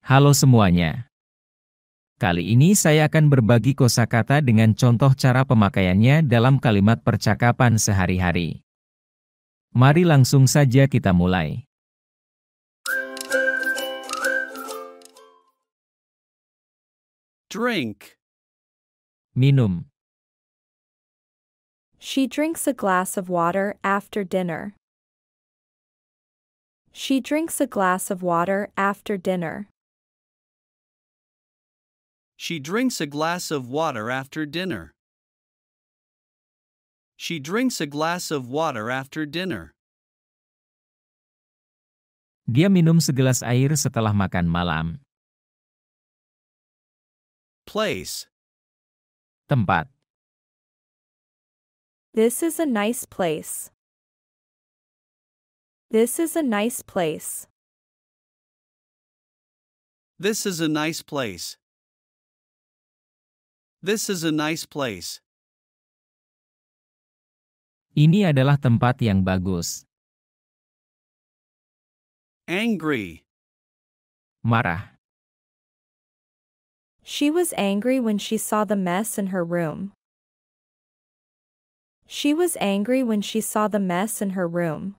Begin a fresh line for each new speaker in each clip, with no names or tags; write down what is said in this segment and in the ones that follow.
Halo semuanya. Kali ini saya akan berbagi kosakata dengan contoh cara pemakaiannya dalam kalimat percakapan sehari-hari. Mari langsung saja kita mulai.
Drink.
Minum.
She drinks a glass of water after dinner. She drinks a glass of water after dinner.
She drinks a glass of water after dinner. She drinks a glass of water after dinner.
Dia minum segelas air setelah makan malam.
Place.
Tempat.
This is a nice place. This is a nice place.
This is a nice place. This is a nice place.
Ini adalah tempat yang bagus.
Angry.
Marah.
She was angry when she saw the mess in her room. She was angry when she saw the mess in her room.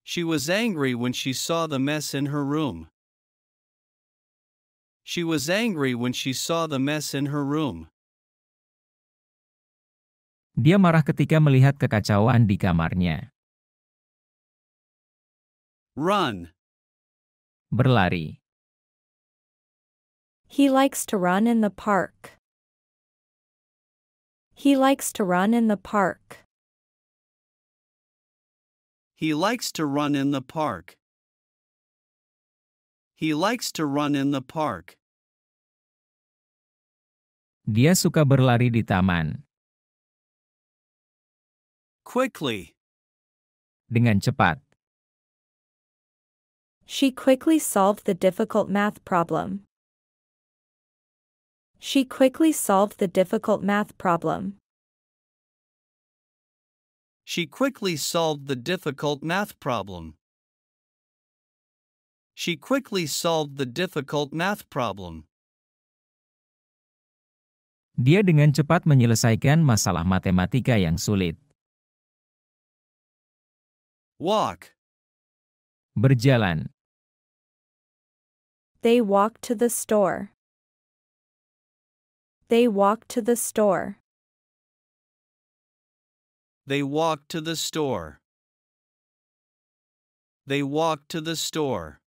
She was angry when she saw the mess in her room. She was angry when she saw the mess in her room.
Dia marah ketika melihat kekacauan di kamarnya.
Run.
Berlari.
He likes to run in the park. He likes to run in the park.
He likes to run in the park. He likes to run in the park.
Dia suka berlari di taman.
Quickly.
Dengan cepat.
She quickly solved the difficult math problem. She quickly solved the difficult math problem.
She quickly solved the difficult math problem. She quickly solved the difficult math problem.
Dia dengan cepat menyelesaikan masalah matematika yang sulit.
Walk.
Berjalan.
They walked to the store. They walked to the store.
They walked to the store. They walked to the store.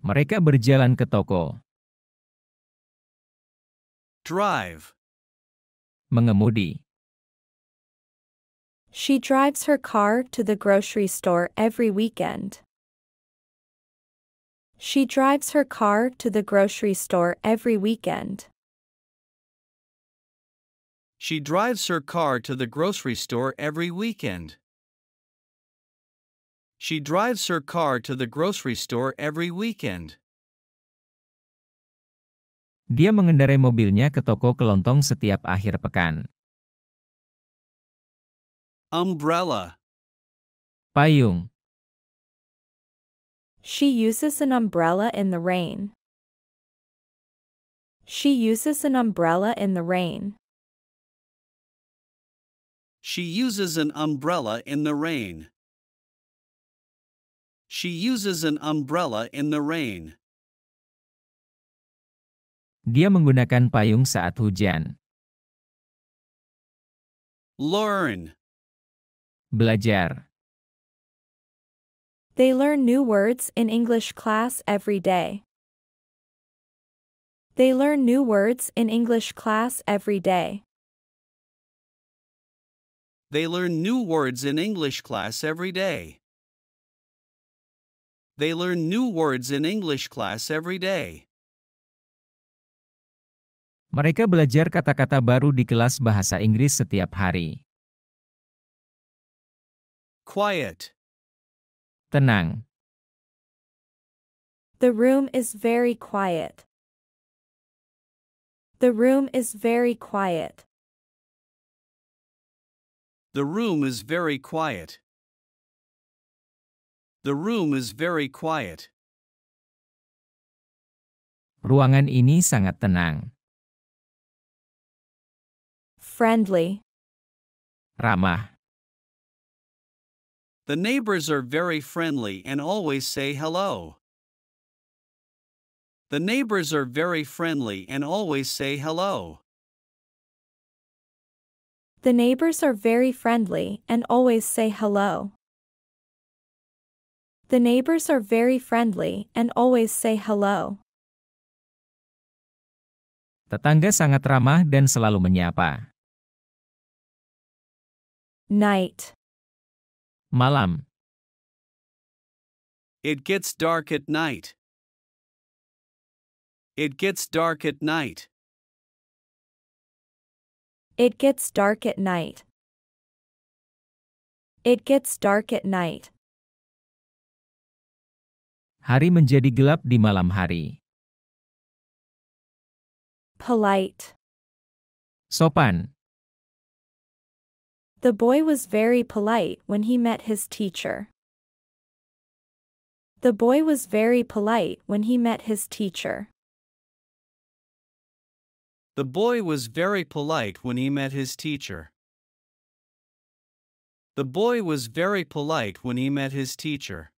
Mereka berjalan ke toko.
Drive.
Mengemudi.
She drives her car to the grocery store every weekend. She drives her car to the grocery store every weekend.
She drives her car to the grocery store every weekend. She drives her car to the grocery store every weekend.
Dia mengendarai mobilnya ke toko kelontong setiap akhir pekan.
Umbrella.
Payung.
She uses an umbrella in the rain. She uses an umbrella in the rain.
She uses an umbrella in the rain. She uses an umbrella in the rain.
Dia menggunakan payung saat hujan.
Learn.
Belajar.
They learn new words in English class every day. They learn new words in English class every day.
They learn new words in English class every day. They learn new words in English class every day.
Mereka belajar kata-kata baru di kelas bahasa Inggris setiap hari.
Quiet.
Tenang.
The room is very quiet. The room is very quiet.
The room is very quiet. The room is very quiet.
Ruangan ini sangat tenang.
Friendly.
Ramah.
The neighbors are very friendly and always say hello. The neighbors are very friendly and always say hello.
The neighbors are very friendly and always say hello. The neighbors are very friendly and always say hello.
Tetangga sangat ramah dan selalu menyapa.
Night.
Malam.
It gets dark at night. It gets dark at night.
It gets dark at night. It gets dark at night.
Hari menjadi gelap di malam hari.
Polite.
Sopan.
The boy was very polite when he met his teacher. The boy was very polite when he met his teacher.
The boy was very polite when he met his teacher. The boy was very polite when he met his teacher.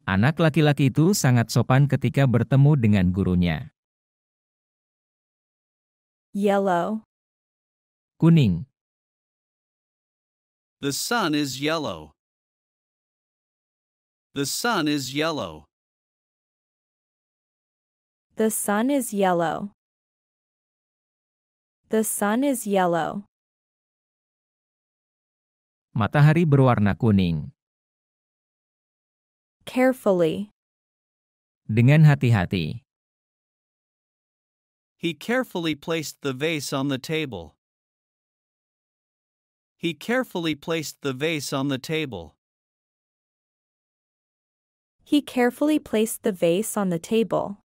Anak laki-laki itu sangat sopan ketika bertemu dengan gurunya.
Yellow.
Kuning.
The sun is yellow. The sun is yellow.
The sun is yellow. The sun is yellow.
Matahari berwarna kuning.
Carefully.
Dengan hati-hati.
He carefully placed the vase on the table. He carefully placed the vase on the table.
He carefully placed the vase on the table.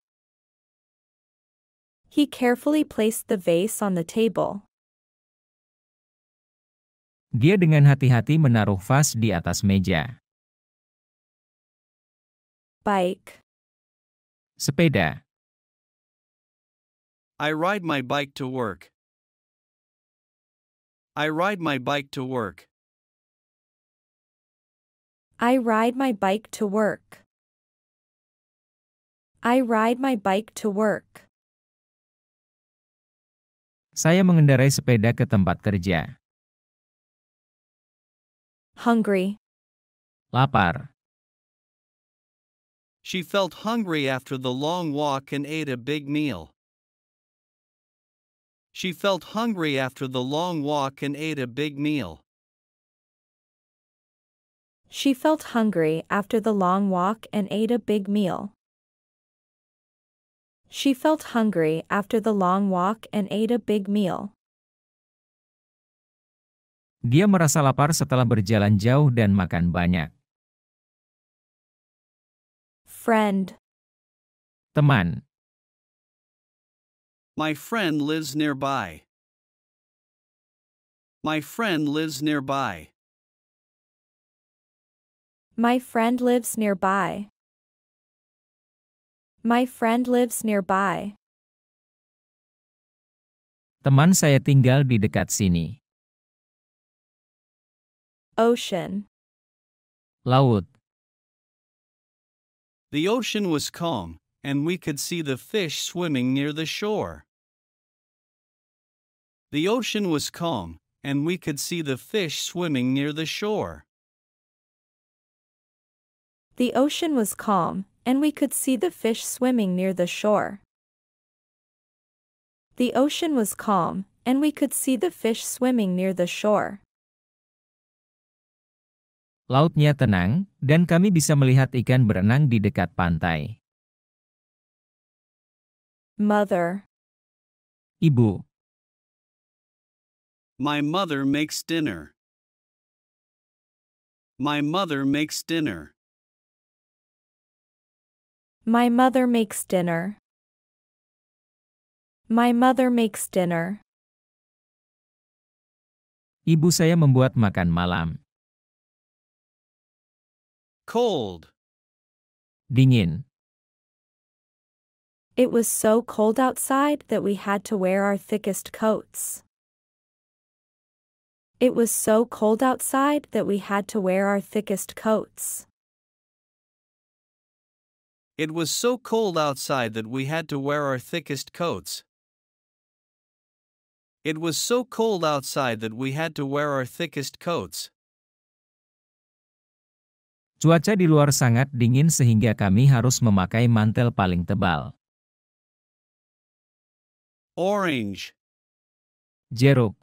He carefully placed the vase on the table.
Dia dengan hati-hati menaruh vas di atas meja.
Bike.
Sepeda.
I ride my bike to work. I ride my bike to work.
I ride my bike to work. I ride my bike to work.
Saya mengendarai sepeda ke tempat kerja.
Hungry.
Lapar.
She felt hungry after the long walk and ate a big meal. She felt hungry after the long walk and ate a big meal.
She felt hungry after the long walk and ate a big meal. She felt hungry after the long walk and ate a big meal.
Dia merasa lapar setelah berjalan jauh dan makan banyak.
Friend.
Teman.
My friend lives nearby. My friend lives nearby.
My friend lives nearby. My friend lives nearby.
Teman saya tinggal di dekat sini.
Ocean.
Laut.
The ocean was calm, and we could see the fish swimming near the shore. The ocean was calm, and we could see the fish swimming near the shore.
The ocean was calm, and we could see the fish swimming near the shore. The ocean was calm, and we could see the fish swimming near the shore.
Lautnya tenang, dan kami bisa melihat ikan berenang di dekat pantai.
Mother.
Ibu.
My mother makes dinner. My mother makes dinner.
My mother makes dinner. My mother makes dinner.
Ibu saya membuat makan malam.
Cold.
Dingin.
It was so cold outside that we had to wear our thickest coats. It was so cold outside that we had to wear our thickest coats.
It was so cold outside that we had to wear our thickest coats. It was so cold outside that we had to wear our thickest coats.
Cuaca di luar sangat dingin sehingga kami harus memakai mantel paling tebal.
Orange.
Jeruk.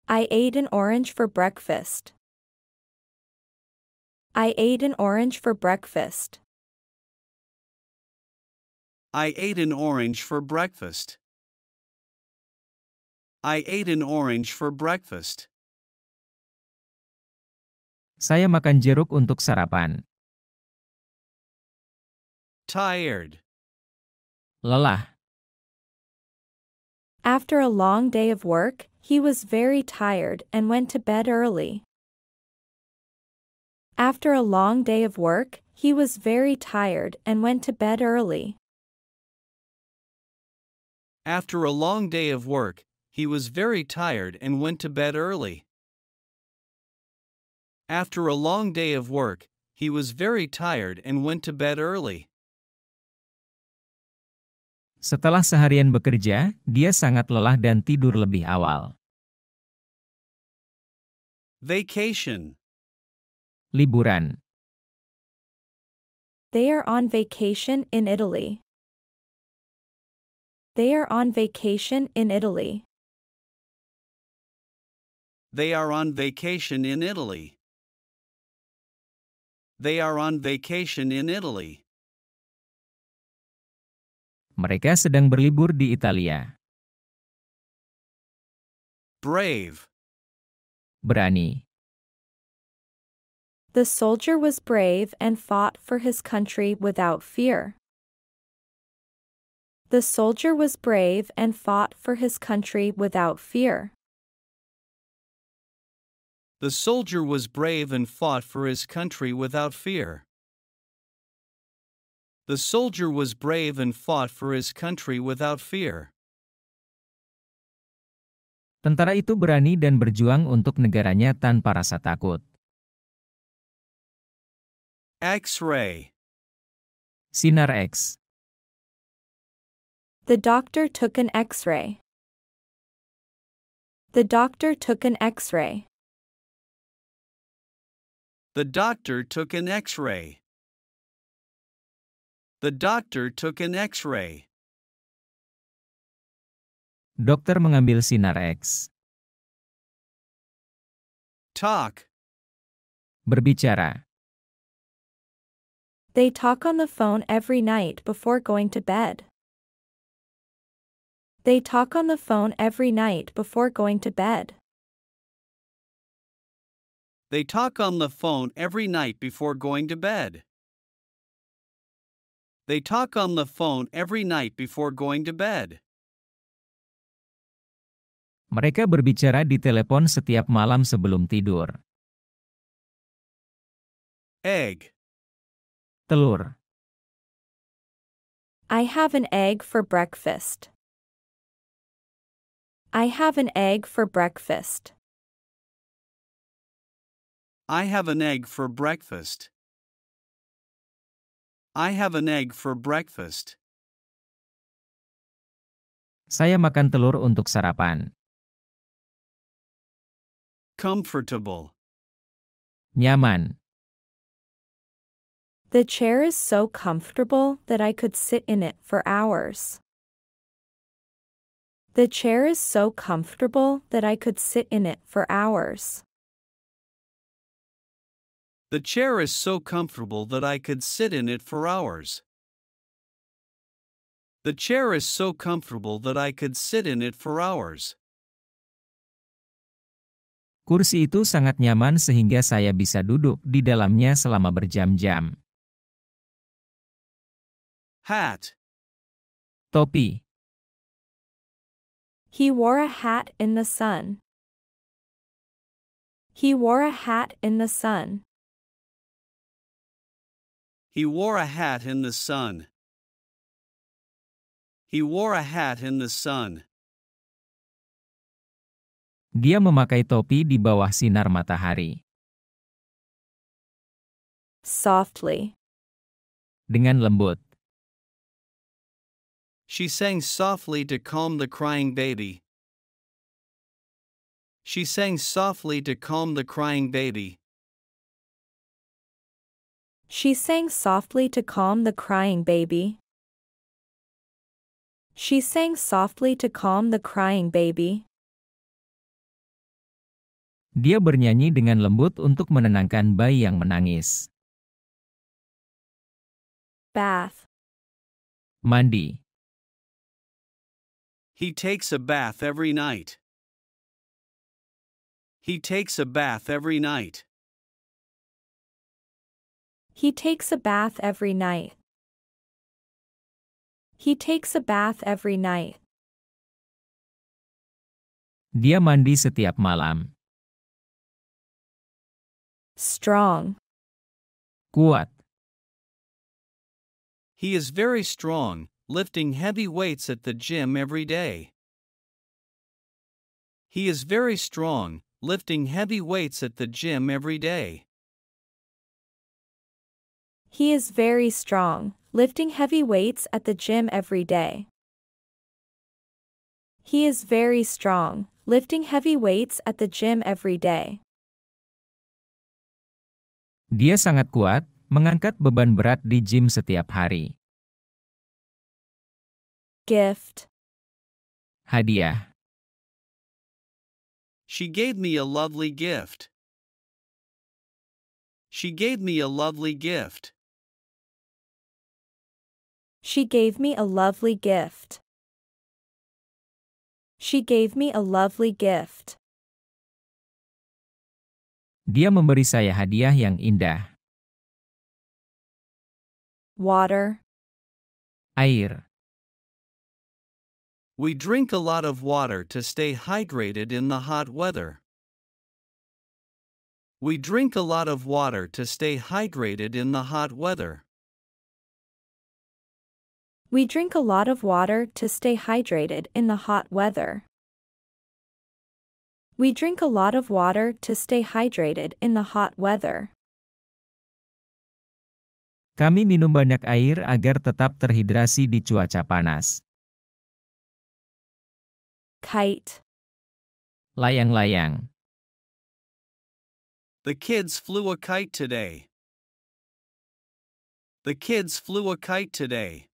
I ate an orange for breakfast. I ate an orange for breakfast.
I ate an orange for breakfast. I ate an orange for breakfast.
Saya makan jeruk untuk sarapan.
Tired.
Lelah.
After a long day of work, he was very tired and went to bed early. After a long day of work, he was very tired and went to bed early.
After a long day of work, he was very tired and went to bed early. After a long day of work, he was very tired and went to bed early.
Setelah seharian bekerja, dia sangat lelah dan tidur lebih awal.
Vacation.
Liburan.
They are on vacation in Italy. They are on vacation in Italy.
They are on vacation in Italy. They are on vacation in Italy.
Mereka sedang berlibur di Italia.
Brave.
Berani.
The soldier was brave and fought for his country without fear. The soldier was brave and fought for his country without fear.
The soldier was brave and fought for his country without fear. The soldier was brave and fought for his country without fear.
Tentara itu berani dan berjuang untuk negaranya tanpa rasa takut.
X-ray.
Sinar X.
The doctor took an X-ray. The doctor took an X-ray.
The doctor took an X-ray. The doctor took an X-ray.
Dokter mengambil sinar X.
Talk.
Berbicara.
They talk on the phone every night before going to bed. They talk on the phone every night before going to bed.
They talk on the phone every night before going to bed. They talk on the phone every night before going to bed.
Mereka berbicara di telepon setiap malam sebelum tidur.
Egg.
Telur.
I have an egg for breakfast. I have an egg for breakfast.
I have an egg for breakfast. I have an egg for breakfast.
Saya makan telur untuk sarapan.
Comfortable.
Nyaman.
The chair is so comfortable that I could sit in it for hours. The chair is so comfortable that I could sit in it for hours.
The chair is so comfortable that I could sit in it for hours. The chair is so comfortable that I could sit in it for hours.
Kursi itu sangat nyaman sehingga saya bisa duduk di dalamnya selama berjam-jam.
Hat.
Topi.
He wore a hat in the sun. He wore a hat in the sun.
He wore a hat in the sun. He wore a hat in the sun.
Dia memakai topi di bawah sinar matahari.
Softly.
Dengan lembut.
She sang softly to calm the crying baby. She sang softly to calm the crying baby.
She sang softly to calm the crying baby. She sang softly to calm the crying baby.
Dia bernyanyi dengan lembut untuk menenangkan bayi yang menangis.
Bath.
Mandi.
He takes a bath every night. He takes a bath every night.
He takes a bath every night. He takes a bath every night.
Dia mandi setiap malam.
Strong.
Kuat.
He is very strong, lifting heavy weights at the gym every day. He is very strong, lifting heavy weights at the gym every day.
He is very strong, lifting heavy weights at the gym every day. He is very strong, lifting heavy weights at the gym every day.
Dia sangat kuat, mengangkat beban berat di gym setiap hari.
Gift.
Hadiah.
She gave me a lovely gift. She gave me a lovely gift.
She gave me a lovely gift. She gave me a lovely gift.
Dia memberi saya hadiah yang indah.
Water.
Air.
We drink a lot of water to stay hydrated in the hot weather. We drink a lot of water to stay hydrated in the hot weather.
We drink a lot of water to stay hydrated in the hot weather. We drink a lot of water to stay hydrated in the hot weather.
Kami minum banyak air agar tetap terhidrasi di cuaca panas.
Kite.
Layang-layang.
The kids flew a kite today. The kids flew a kite today.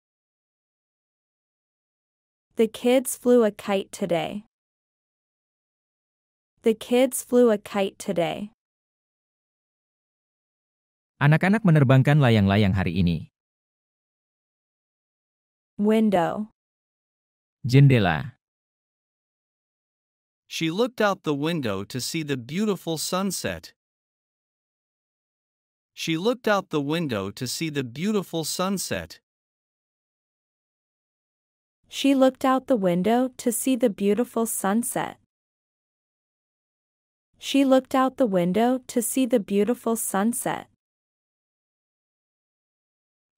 The kids flew a kite today. The kids flew a kite today.
Anak-anak menerbangkan layang-layang hari ini.
Window.
Jendela.
She looked out the window to see the beautiful sunset. She looked out the window to see the beautiful sunset.
She looked out the window to see the beautiful sunset. She looked out the window to see the beautiful sunset.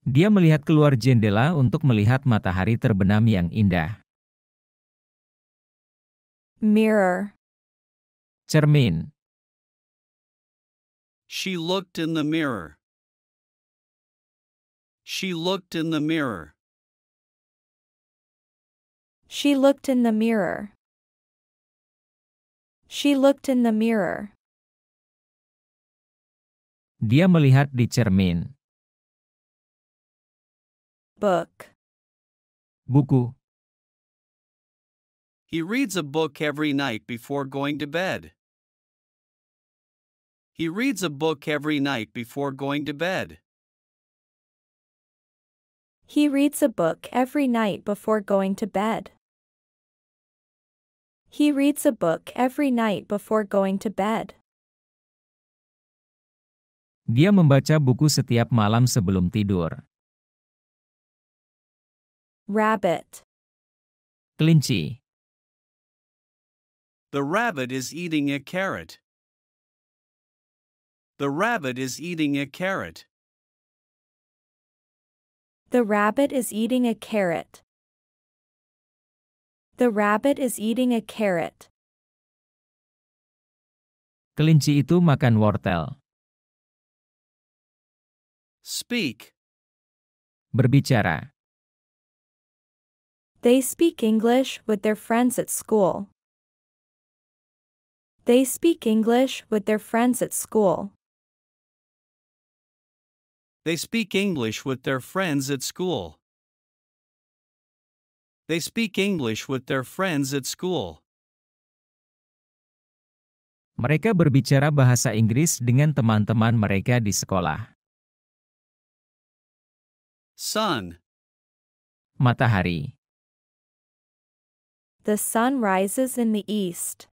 Dia melihat keluar jendela untuk melihat matahari terbenam yang indah.
Mirror.
Cermin.
She looked in the mirror. She looked in the mirror.
She looked in the mirror. She looked in the mirror.
Dia melihat di cermin.
Book.
Buku.
He reads a book every night before going to bed. He reads a book every night before going to bed.
He reads a book every night before going to bed. He reads a book every night before going to bed.
Dia membaca buku setiap malam sebelum tidur.
Rabbit.
Kelinci.
The rabbit is eating a carrot. The rabbit is eating a carrot.
The rabbit is eating a carrot. The rabbit is eating a carrot.
Kelinci itu makan wortel.
Speak.
Berbicara.
They speak English with their friends at school. They speak English with their friends at school.
They speak English with their friends at school. They speak English with their friends at school.
Mereka berbicara bahasa Inggris dengan teman-teman mereka di sekolah.
Sun.
Matahari.
The sun rises in the east.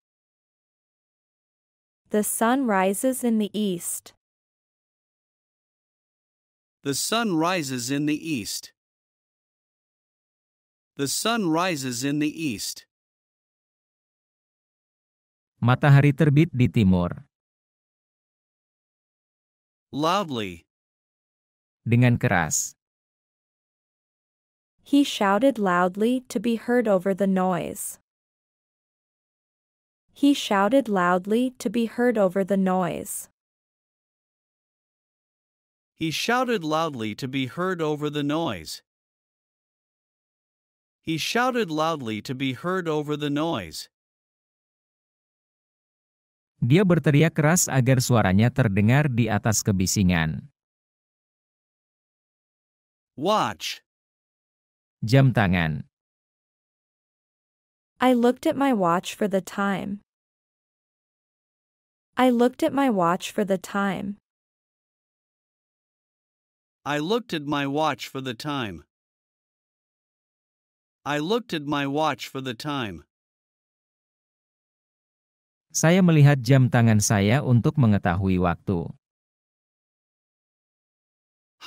The sun rises in the east.
The sun rises in the east. The sun rises in the east.
Matahari terbit di timur.
Loudly.
Dengan keras.
He shouted loudly to be heard over the noise. He shouted loudly to be heard over the noise.
He shouted loudly to be heard over the noise. He shouted loudly to be heard over the noise.
Dia berteriak keras agar suaranya terdengar di atas kebisingan.
Watch.
Jam tangan.
I looked at my watch for the time. I looked at my watch for the time.
I looked at my watch for the time. I looked at my watch for the time.
Saya melihat jam tangan saya untuk mengetahui waktu.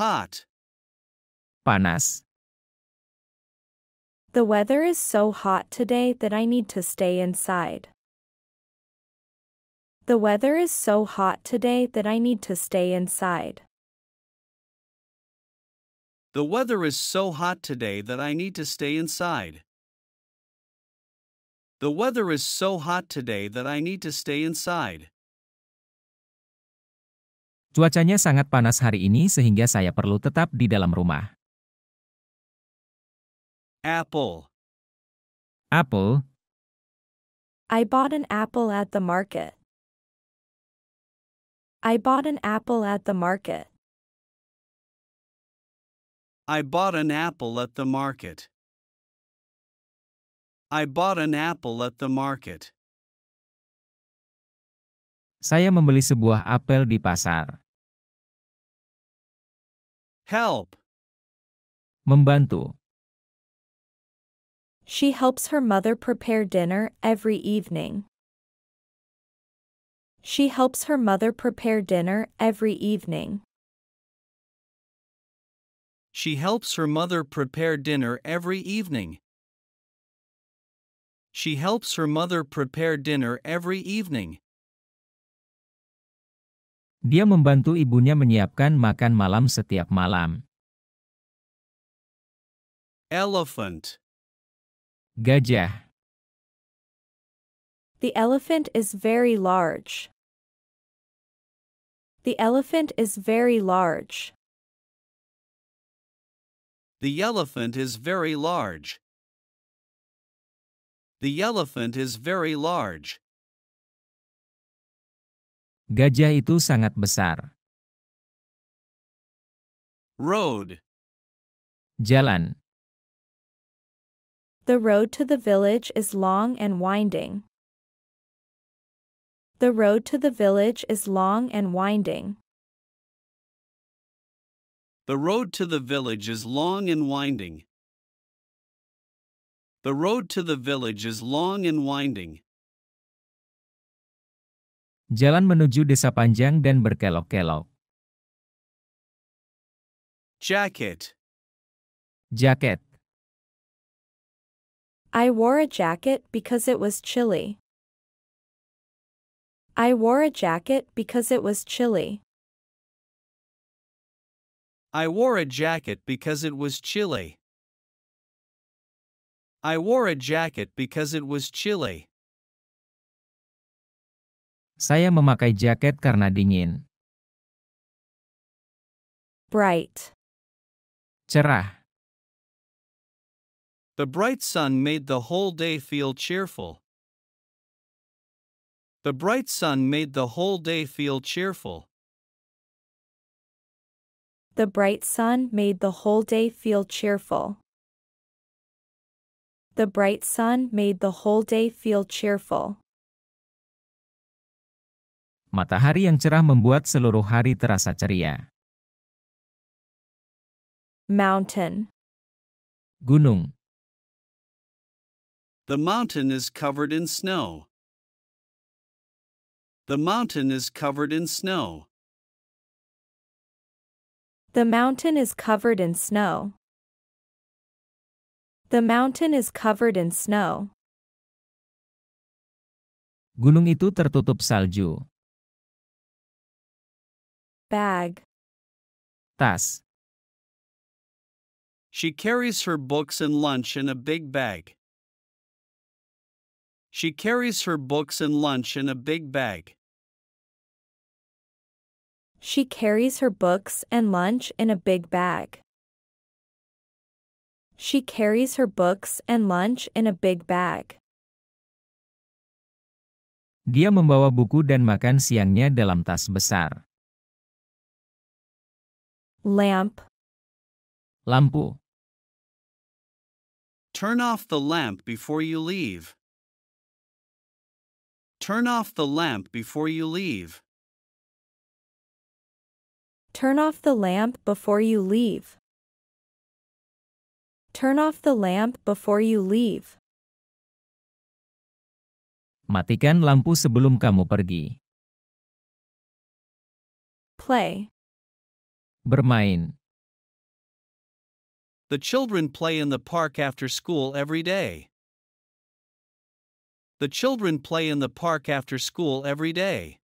Hot.
Panas.
The weather is so hot today that I need to stay inside. The weather is so hot today that I need to stay inside.
The weather is so hot today that I need to stay inside. The weather is so hot today that I need to stay inside.
Cuacanya sangat panas hari ini sehingga saya perlu tetap di dalam rumah.
Apple.
Apel.
I bought an apple at the market. I bought an apple at the market.
I bought an apple at the market. I bought an apple at the market.
Saya membeli sebuah apel di pasar.
Help.
Membantu.
She helps her mother prepare dinner every evening. She helps her mother prepare dinner every evening.
She helps her mother prepare dinner every evening. She helps her mother prepare dinner every evening.
Dia membantu ibunya menyiapkan makan malam setiap malam.
Elephant.
Gajah.
The elephant is very large. The elephant is very large.
The elephant is very large. The elephant is very large.
Gajah itu sangat besar.
Road.
Jalan.
The road to the village is long and winding. The road to the village is long and winding.
The road to the village is long and winding. The road to the village is long and winding.
Jalan menuju desa panjang dan berkelok-kelok.
Jacket.
Jaket.
I wore a jacket because it was chilly. I wore a jacket because it was chilly.
I wore a jacket because it was chilly. I wore a jacket because it was chilly.
Saya memakai jaket karena dingin.
Bright.
Cerah.
The bright sun made the whole day feel cheerful. The bright sun made the whole day feel cheerful.
The bright sun made the whole day feel cheerful. The bright sun made the whole day feel cheerful.
Matahari yang cerah membuat seluruh hari terasa ceria.
Mountain.
Gunung.
The mountain is covered in snow. The mountain is covered in snow.
The mountain is covered in snow. The mountain is covered in snow.
Gunung itu tertutup salju.
Bag.
Tas.
She carries her books and lunch in a big bag. She carries her books and lunch in a big bag.
She carries her books and lunch in a big bag. She carries her books and lunch in a big bag.
Dia membawa buku dan makan siangnya dalam tas besar.
Lamp.
Lampu.
Turn off the lamp before you leave. Turn off the lamp before you leave.
Turn off the lamp before you leave. Turn off the lamp before you leave.
Matikan lampu sebelum kamu pergi.
Play.
Bermain.
The children play in the park after school every day. The children play in the park after school every day.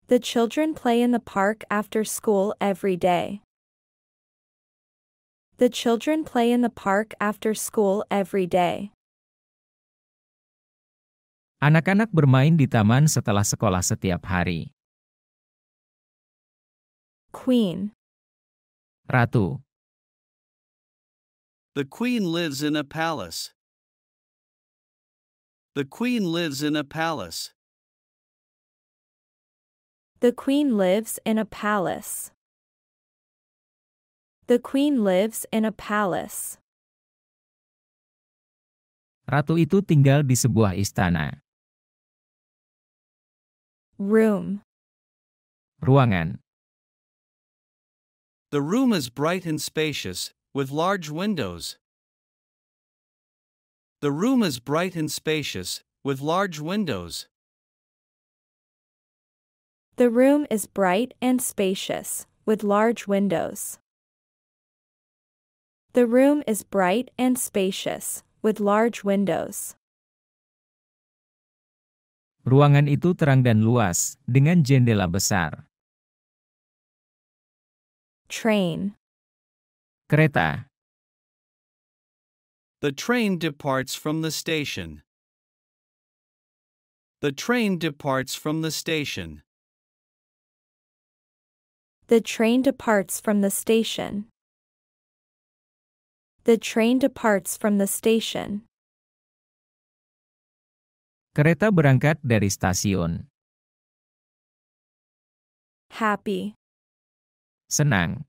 The children play in the park after school every day. The children play in the park after school every day.
Anak-anak bermain di taman setelah sekolah setiap hari.
Queen.
Ratu.
The queen lives in a palace. The queen lives in a palace.
The queen lives in a palace. The queen lives in a palace.
Ratu itu tinggal di sebuah istana.
Room.
Ruangan.
The room is bright and spacious, with large windows. The room is bright and spacious, with large windows.
The room is bright and spacious, with large windows. The room is bright and spacious, with large windows.
Ruangan itu terang dan luas, dengan jendela besar.
Train.
Kereta.
The train departs from the station. The train departs from the station.
The train departs from the station. The train departs from the station.
Kereta berangkat dari stasiun.
Happy.
Senang.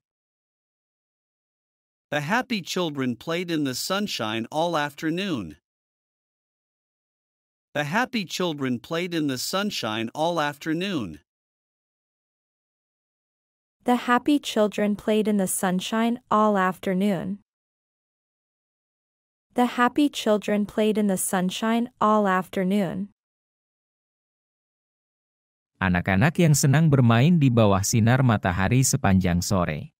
The happy children played in the sunshine all afternoon. The happy children played in the sunshine all afternoon.
The happy children played in the sunshine all afternoon. The happy children played in the sunshine all afternoon.
Anak-anak yang senang bermain di bawah sinar matahari sepanjang sore.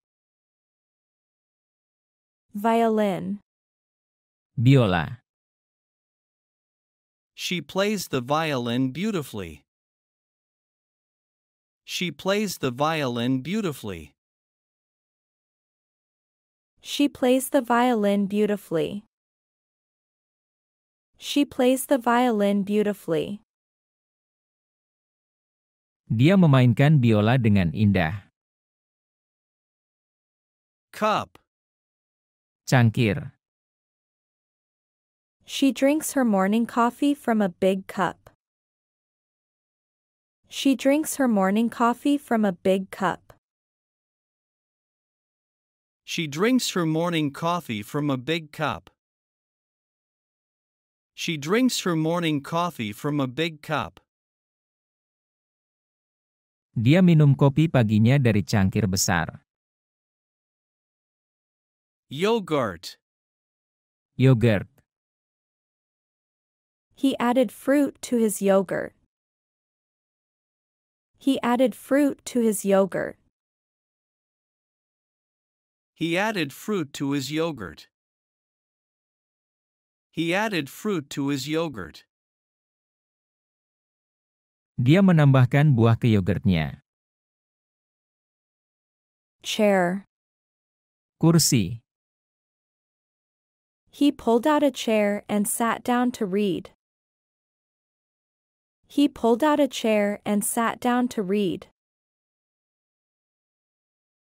Violin.
Biola.
She plays the violin beautifully. She plays the violin beautifully.
She plays the violin beautifully. She plays the violin beautifully.
Dia memainkan biola dengan indah.
Cup.
Cangkir.
She drinks her morning coffee from a big cup. She drinks her morning coffee from a big cup.
She drinks her morning coffee from a big cup. She drinks her morning coffee from a big cup.
Dia minum kopi paginya dari cangkir besar.
Yogurt.
Yogurt.
He added fruit to his yogurt. He added fruit to his yogurt.
He added fruit to his yogurt. He added fruit to his yogurt.
Dia menambahkan buah ke yogurtnya.
Chair.
Kursi.
He pulled out a chair and sat down to read. He pulled out a chair and sat down to read.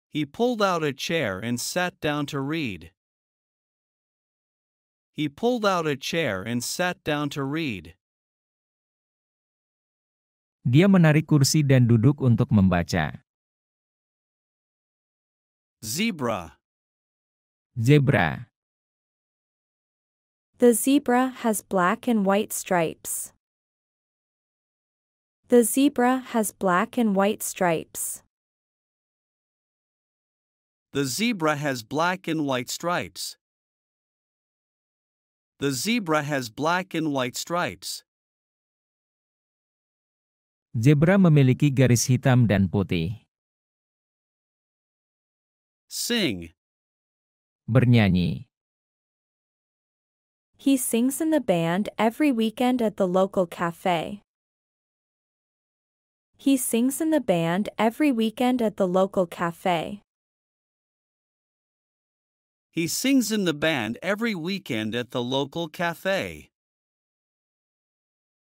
He pulled out a chair and sat down to read. He pulled out a chair and sat down to read.
Dia menarik kursi dan duduk untuk membaca.
Zebra.
Zebra.
The zebra has black and white stripes. The zebra has black and white stripes.
The zebra has black and white stripes. The zebra has black and white stripes.
Zebra memiliki garis hitam dan putih.
Sing.
Bernyanyi.
He sings in the band every weekend at the local cafe. He sings in the band every weekend at the local cafe.
He sings in the band every weekend at the local cafe.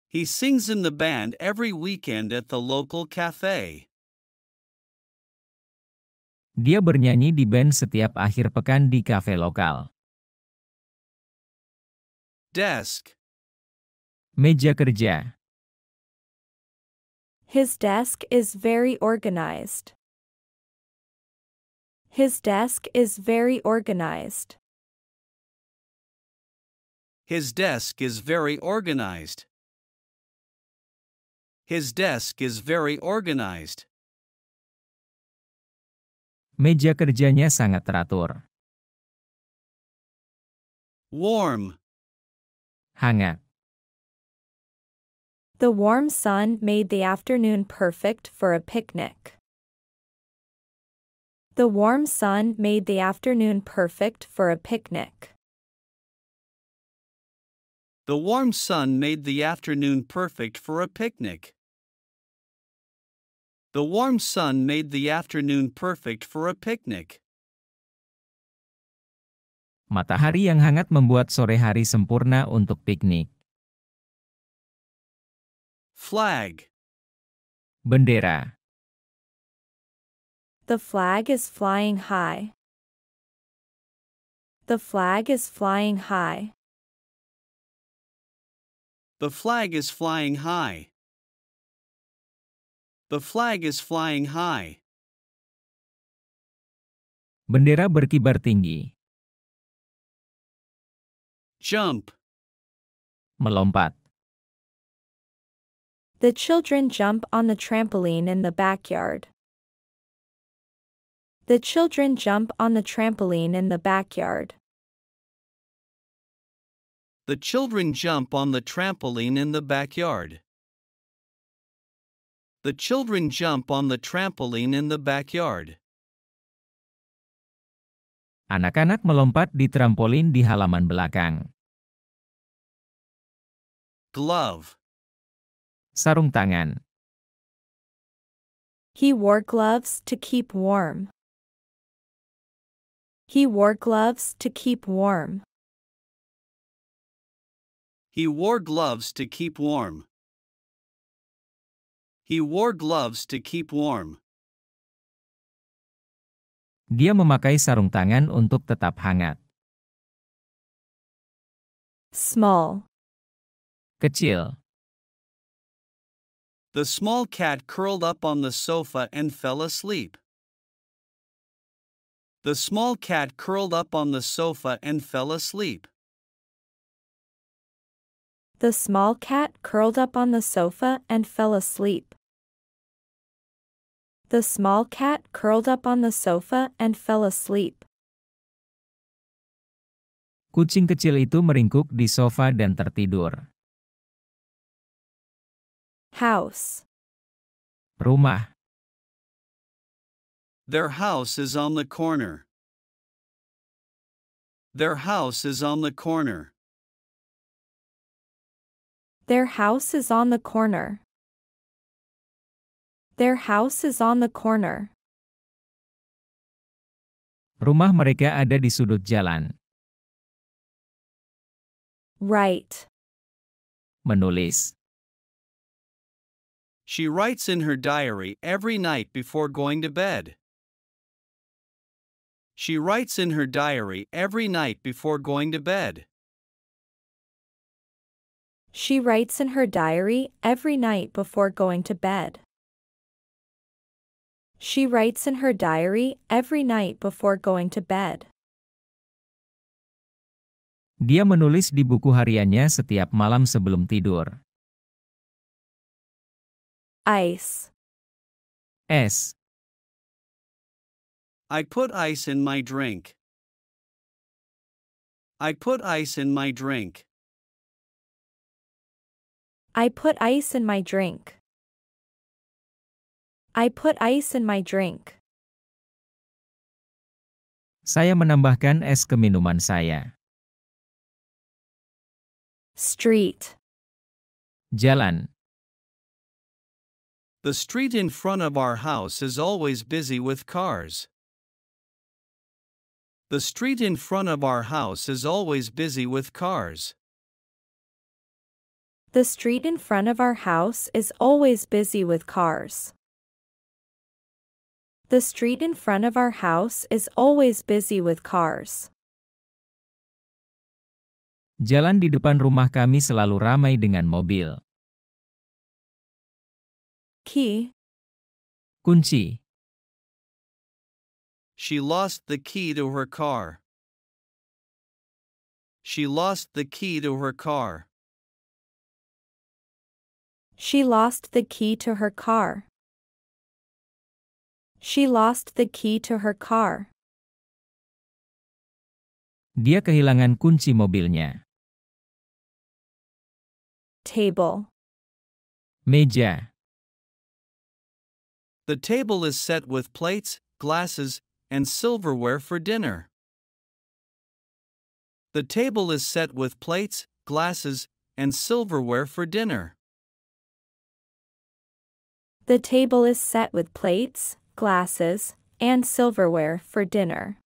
He sings in the band every weekend at the local cafe.
Dia bernyanyi di band setiap akhir pekan di kafe lokal.
Desk.
Meja kerja.
His desk is very organized. His desk is very organized.
His desk is very organized. His desk is very organized.
Meja kerjanya sangat teratur.
Warm.
Hangat.
The warm sun made the afternoon perfect for a picnic. The warm sun made the afternoon perfect for a picnic.
The warm sun made the afternoon perfect for a picnic. The warm sun made the afternoon perfect for a picnic.
Matahari yang hangat membuat sore hari sempurna untuk piknik.
Flag.
Bendera.
The flag is flying high. The flag is flying high.
The flag is flying high. The flag is flying high.
Bendera berkibar tinggi.
Jump.
Melompat.
The children jump on the trampoline in the backyard. The children jump on the trampoline in the backyard.
The children jump on the trampoline in the backyard. The children jump on the trampoline in the backyard.
Anak-anak melompat di trampolin di halaman belakang.
Glove.
Sarung tangan.
He wore gloves to keep warm. He wore gloves to keep warm.
He wore gloves to keep warm. He wore gloves to keep warm.
Dia memakai sarung tangan untuk tetap hangat.
Small.
Kecil.
The small cat curled up on the sofa and fell asleep. The small cat curled up on the sofa and fell asleep.
The small cat curled up on the sofa and fell asleep. The small cat curled up on the sofa and fell asleep.
Kucing kecil itu meringkuk di sofa dan tertidur.
House.
Rumah.
Their house is on the corner. Their house is on the corner.
Their house is on the corner. Their house is on the corner.
Rumah mereka ada di sudut jalan.
Write.
Menulis.
She writes in her diary every night before going to bed. She writes in her diary every night before going to bed.
She writes in her diary every night before going to bed. She writes in her diary every night before going to bed.
Dia menulis di buku hariannya setiap malam sebelum tidur.
Ice.
Es.
I put ice in my drink. I put ice in my drink.
I put ice in my drink. I put ice in my drink.
Saya menambahkan es ke minuman saya.
Street.
Jalan.
The street in front of our house is always busy with cars. The street in front of our house is always busy with cars.
The street in front of our house is always busy with cars. The street in front of our house is always busy with cars.
Jalan di depan rumah kami selalu ramai dengan mobil.
Key.
Kunci.
She lost the key to her car. She lost the key to her car.
She lost the key to her car. She lost the key to her car.
Dia kehilangan kunci mobilnya.
Table.
Meja.
The table is set with plates, glasses, and silverware for dinner. The table is set with plates, glasses, and silverware for dinner.
The table is set with plates, glasses, and silverware for dinner.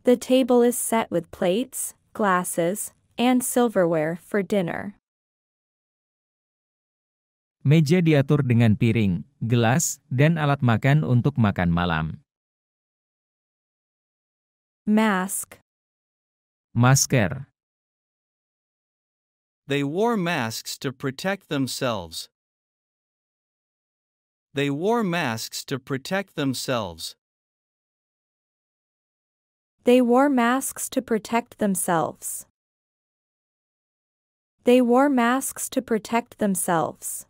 The table is set with plates, glasses, and silverware for dinner.
Meja diatur dengan piring, gelas, dan alat makan untuk makan malam.
Mask.
Masker.
They wore masks to protect themselves. They wore masks to protect themselves.
They wore masks to protect themselves. They wore masks to protect themselves.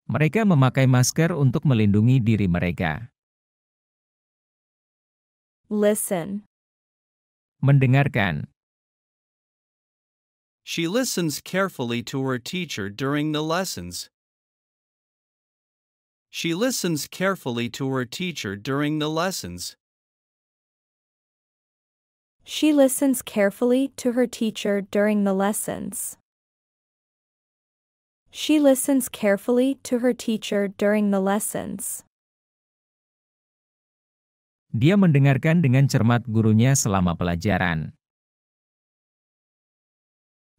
Mereka memakai masker untuk melindungi diri mereka.
Listen.
Mendengarkan.
She listens carefully to her teacher during the lessons. She listens carefully to her teacher during the lessons.
She listens carefully to her teacher during the lessons. She listens carefully to her teacher during the lessons.
Dia mendengarkan dengan cermat gurunya selama pelajaran.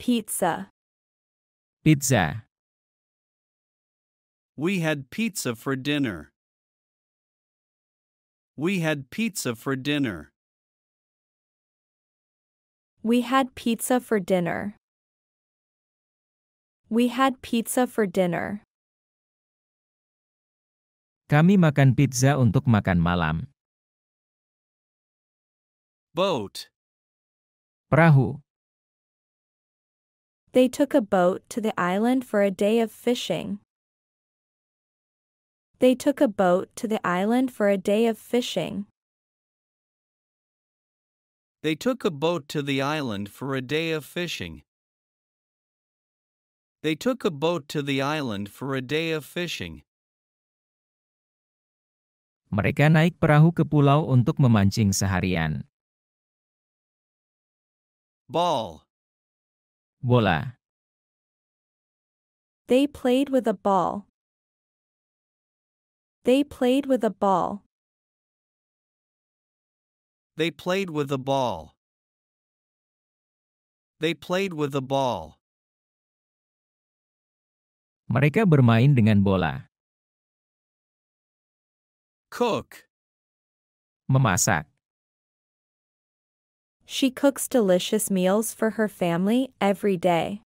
Pizza.
Pizza.
We had pizza for dinner. We had pizza for dinner.
We had pizza for dinner. We had pizza for dinner.
Kami makan pizza untuk makan malam.
Boat.
Perahu.
They took a boat to the island for a day of fishing. They took a boat to the island for a day of fishing.
They took a boat to the island for a day of fishing. They took a boat to the island for a day of fishing.
Mereka naik perahu ke pulau untuk memancing seharian.
Ball.
Bola.
They played with a ball. They played with a ball.
They played with a ball. They played with a ball.
Mereka bermain dengan bola.
Cook.
Memasak.
She cooks delicious meals for her family every day.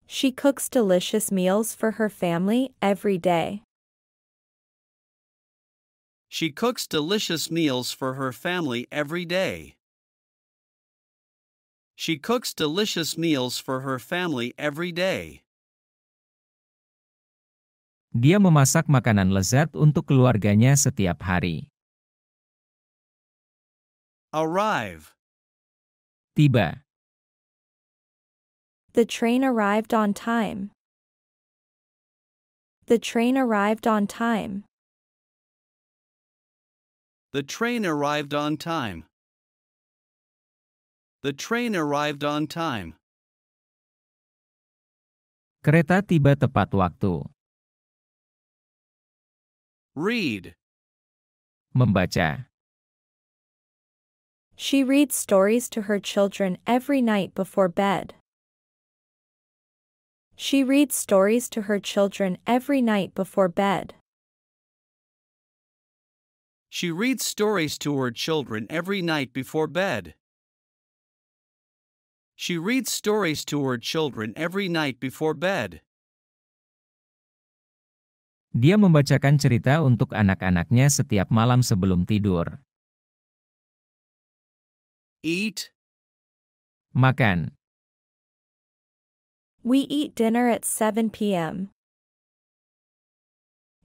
She cooks delicious meals for her family every day.
She cooks delicious meals for her family every day. She cooks delicious meals for her family every day.
Dia memasak makanan lezat untuk keluarganya setiap hari.
Arrive.
Tiba.
The train arrived on time. The train arrived on time.
The train arrived on time. The train arrived on time.
Kereta tiba tepat waktu.
Read.
Membaca.
She reads stories to her children every night before bed. She reads stories to her children every night before bed.
She reads stories to her children every night before bed. She reads stories to her children every night before bed.
Dia membacakan cerita untuk anak-anaknya setiap malam sebelum tidur.
Eat.
Makan.
We eat dinner at 7 p.m.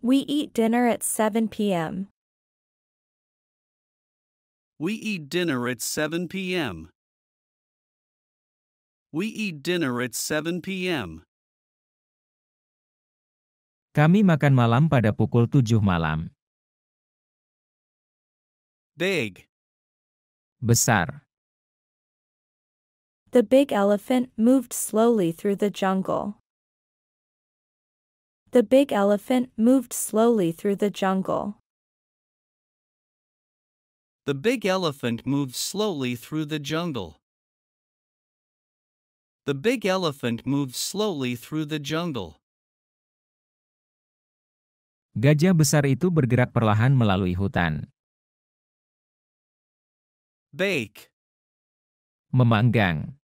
We eat dinner at 7 p.m.
We eat dinner at 7 p.m. We eat dinner at 7 p.m.
Kami makan malam pada pukul 7 malam.
Big.
Besar.
The big elephant moved slowly through the jungle. The big elephant moved slowly through the jungle.
The big elephant moved slowly through the jungle. The big elephant moved slowly through the jungle.
Gajah besar itu bergerak perlahan melalui hutan.
Bake.
Memanggang.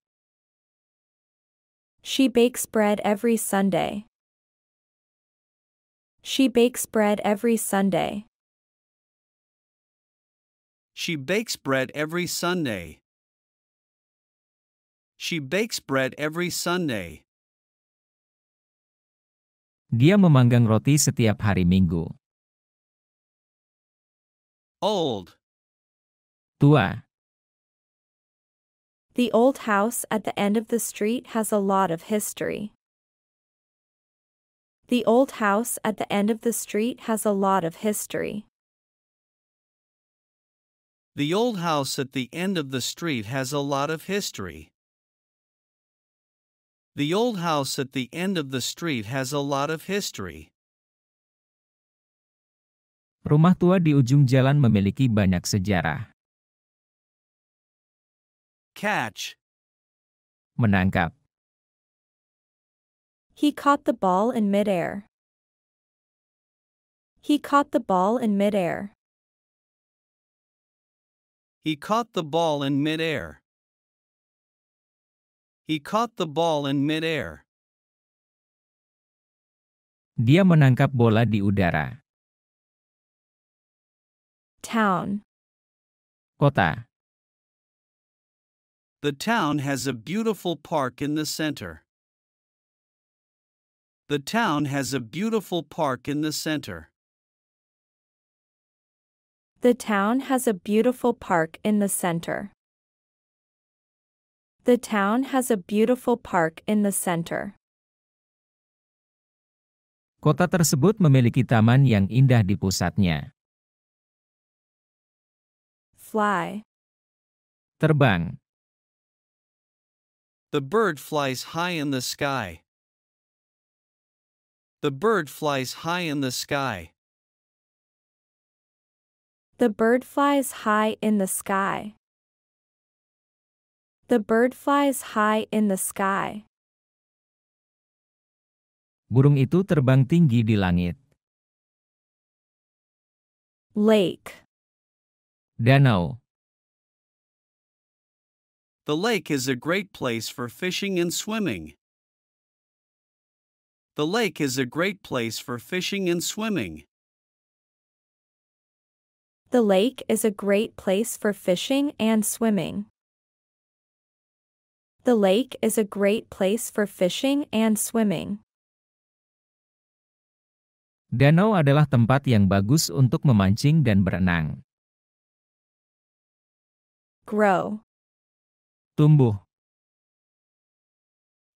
She bakes bread every Sunday. She bakes bread every Sunday.
She bakes bread every Sunday. She bakes bread every Sunday.
Dia memanggang roti setiap hari Minggu.
Old.
Tua.
The old house at the end of the street has a lot of history. The old house at the end of the street has a lot of history.
The old house at the end of the street has a lot of history. The old house at the end of the street has a lot of history.
Rumah tua di ujung jalan memiliki banyak sejarah.
Catch.
Menangkap.
He caught the ball in midair. He caught the ball in midair.
He caught the ball in midair. He caught the ball in midair.
Dia menangkap bola di udara.
Town.
Kota.
The town has a beautiful park in the center. The town has a beautiful park in the center.
The town has a beautiful park in the center. The town has a beautiful park in the center.
Kota tersebut memiliki taman yang indah di pusatnya.
Fly.
Terbang.
The bird flies high in the sky. The bird flies high in the sky.
The bird flies high in the sky. The bird flies high in the sky.
Burung itu terbang tinggi di langit.
Lake.
Danau.
The lake is a great place for fishing and swimming. The lake is a great place for fishing and swimming.
The lake is a great place for fishing and swimming. The lake is a great place for fishing and swimming.
Danau adalah tempat yang bagus untuk memancing dan berenang.
Grow.
Tumbuh.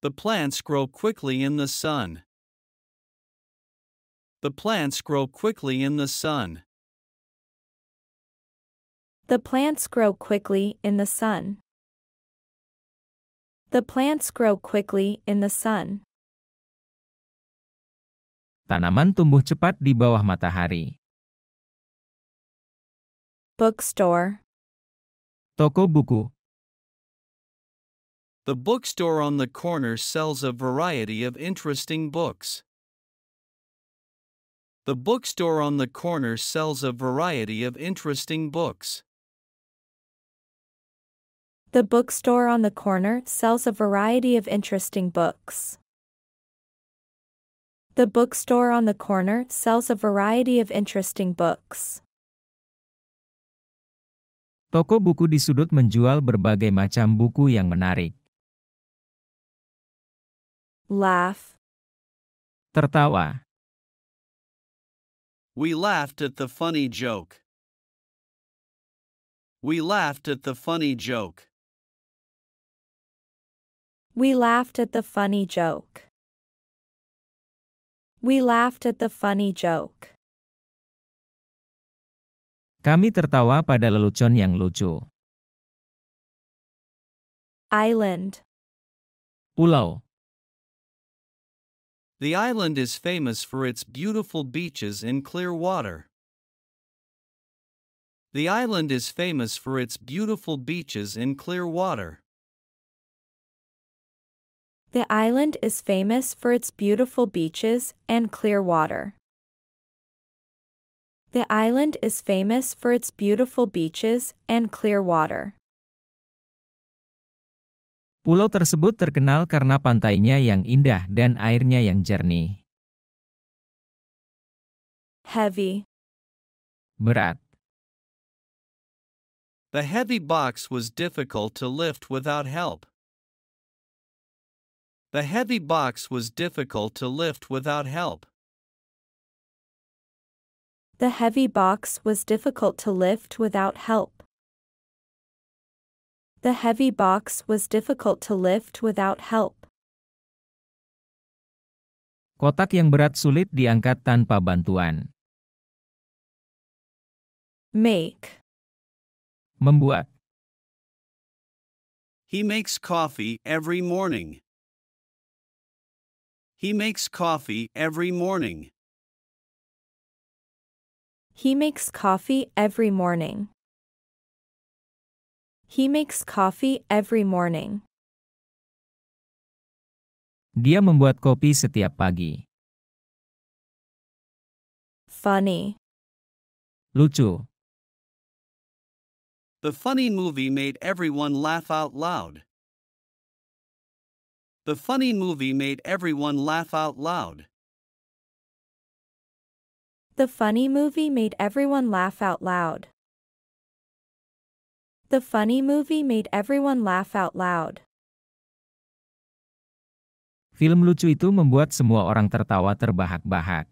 The plants grow quickly in the sun. The plants grow quickly in the sun.
The plants grow quickly in the sun. The plants grow quickly in the sun.
Tanaman tumbuh cepat di bawah matahari.
Bookstore.
Toko buku.
The bookstore on the corner sells a variety of interesting books. The bookstore on the corner sells a variety of interesting books.
The bookstore on the corner sells a variety of interesting books. The bookstore on the corner sells a variety of interesting books.
Toko buku di sudut menjual berbagai macam buku yang menarik.
Laugh.
Tertawa.
We laughed at the funny joke. We laughed at the funny joke.
We laughed at the funny joke. We laughed at the funny joke.
Kami tertawa pada lelucon yang lucu.
Island.
Pulau.
The island is famous for its beautiful beaches and clear water. The island is famous for its beautiful beaches and clear water.
The island is famous for its beautiful beaches and clear water. The island is famous for its beautiful beaches and clear water.
Pulau tersebut terkenal karena pantainya yang indah dan airnya yang jernih.
Heavy.
Berat.
The heavy box was difficult to lift without help. The heavy box was difficult to lift without help.
The heavy box was difficult to lift without help. The heavy box was difficult to lift without help.
Kotak yang berat sulit diangkat tanpa bantuan.
Make.
Membuat.
He makes coffee every morning. He makes coffee every morning.
He makes coffee every morning. He makes coffee every morning.
Dia membuat kopi setiap pagi.
Funny.
Lucu.
The funny movie made everyone laugh out loud. The funny movie made everyone laugh out loud.
The funny movie made everyone laugh out loud. The funny movie made everyone laugh out loud.
Film lucu itu membuat semua orang tertawa terbahak-bahak.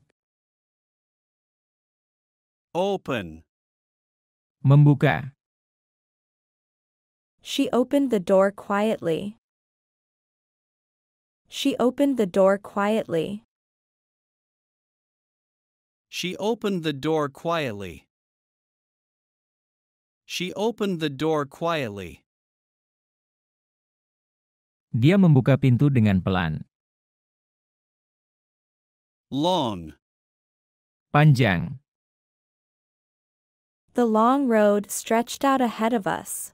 Open.
Membuka.
She opened the door quietly. She opened the door quietly.
She opened the door quietly. She opened the door quietly.
Dia membuka pintu dengan pelan.
Long.
Panjang.
The long road stretched out ahead of us.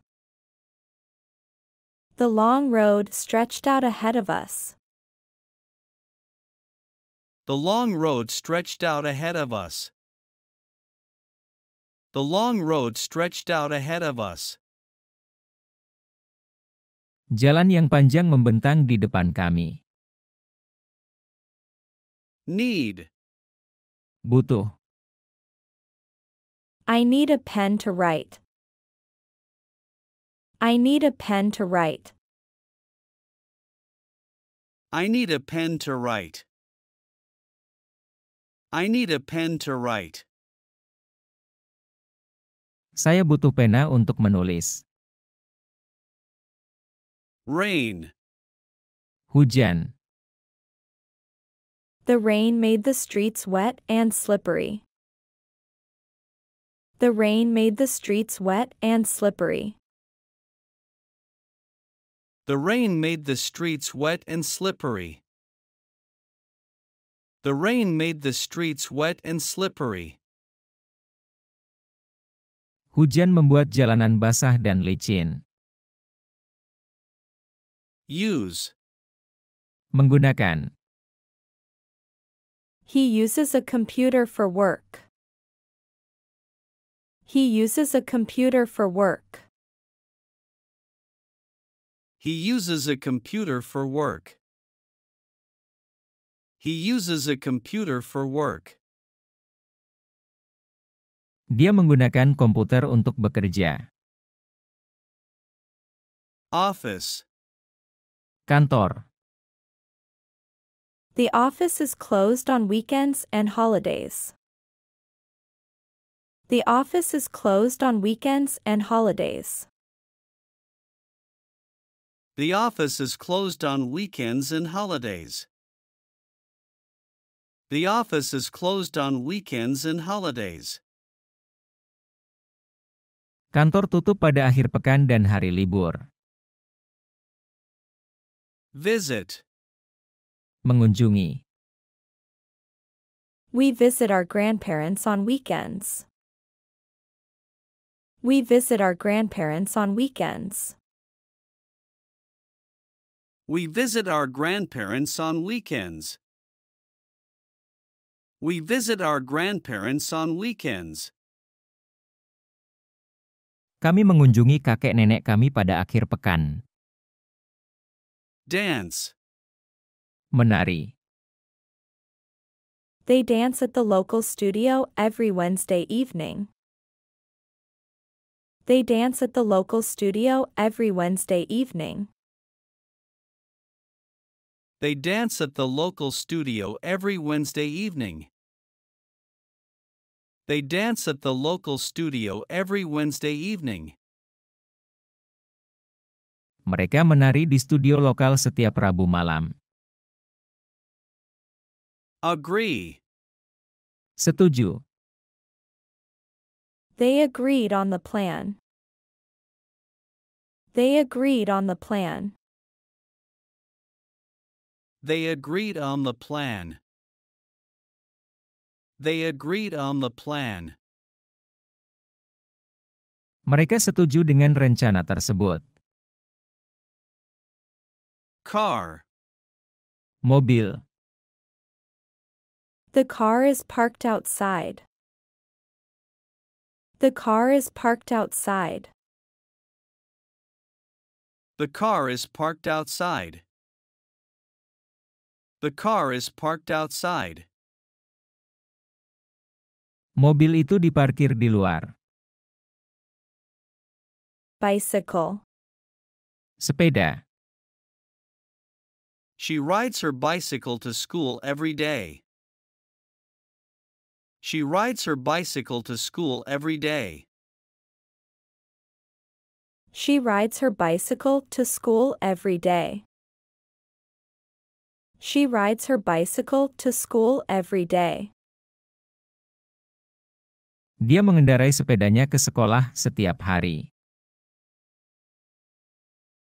The long road stretched out ahead of us.
The long road stretched out ahead of us. The long road stretched out ahead of us.
Jalan yang panjang membentang di depan kami.
Need.
Butuh.
I need a pen to write. I need a pen to write.
I need a pen to write. I need a pen to write.
Saya butuh pena untuk menulis.
Rain.
Hujan.
The rain made the streets wet and slippery. The rain made the streets wet and slippery.
The rain made the streets wet and slippery. The rain made the streets wet and slippery.
Hujan membuat jalanan basah dan licin.
Use.
Menggunakan.
He uses a computer for work. He uses a computer for work.
He uses a computer for work. He uses a computer for work.
Dia menggunakan komputer untuk bekerja.
Office.
Kantor.
The office is closed on weekends and holidays. The office is closed on weekends and holidays.
The office is closed on weekends and holidays. The office is closed on weekends and holidays.
Kantor tutup pada akhir pekan dan hari libur.
Visit.
Mengunjungi.
We visit our grandparents on weekends. We visit our grandparents on weekends.
We visit our grandparents on weekends. We visit our grandparents on weekends.
Kami mengunjungi kakek nenek kami pada akhir pekan.
Dance.
Menari.
They dance at the local studio every Wednesday evening. They dance at the local studio every Wednesday evening.
They dance at the local studio every Wednesday evening. They dance at the local studio every Wednesday evening.
Mereka menari di studio lokal setiap Rabu malam.
Agree.
Setuju.
They agreed on the plan. They agreed on the plan.
They agreed on the plan. They agreed on the plan.
Mereka setuju dengan rencana tersebut.
Car.
Mobil.
The car is parked outside. The car is parked outside.
The car is parked outside. The car is parked outside.
Mobil itu diparkir di luar.
Bicycle.
Sepeda.
She rides her bicycle to school every day. She rides her bicycle to school every day.
She rides her bicycle to school every day. She rides her bicycle to school every day.
Dia mengendarai sepedanya ke sekolah setiap hari.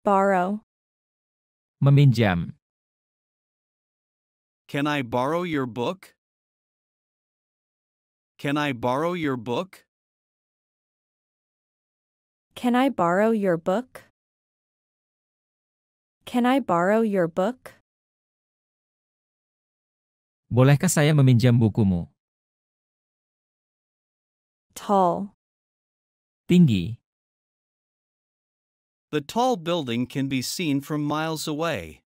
Borrow.
Meminjam.
Can I borrow your book? Can I borrow your book?
Can I borrow your book? Can I borrow your book?
Bolehkah saya meminjam bukumu?
Tall.
Tinggi.
The tall building can be seen from miles away.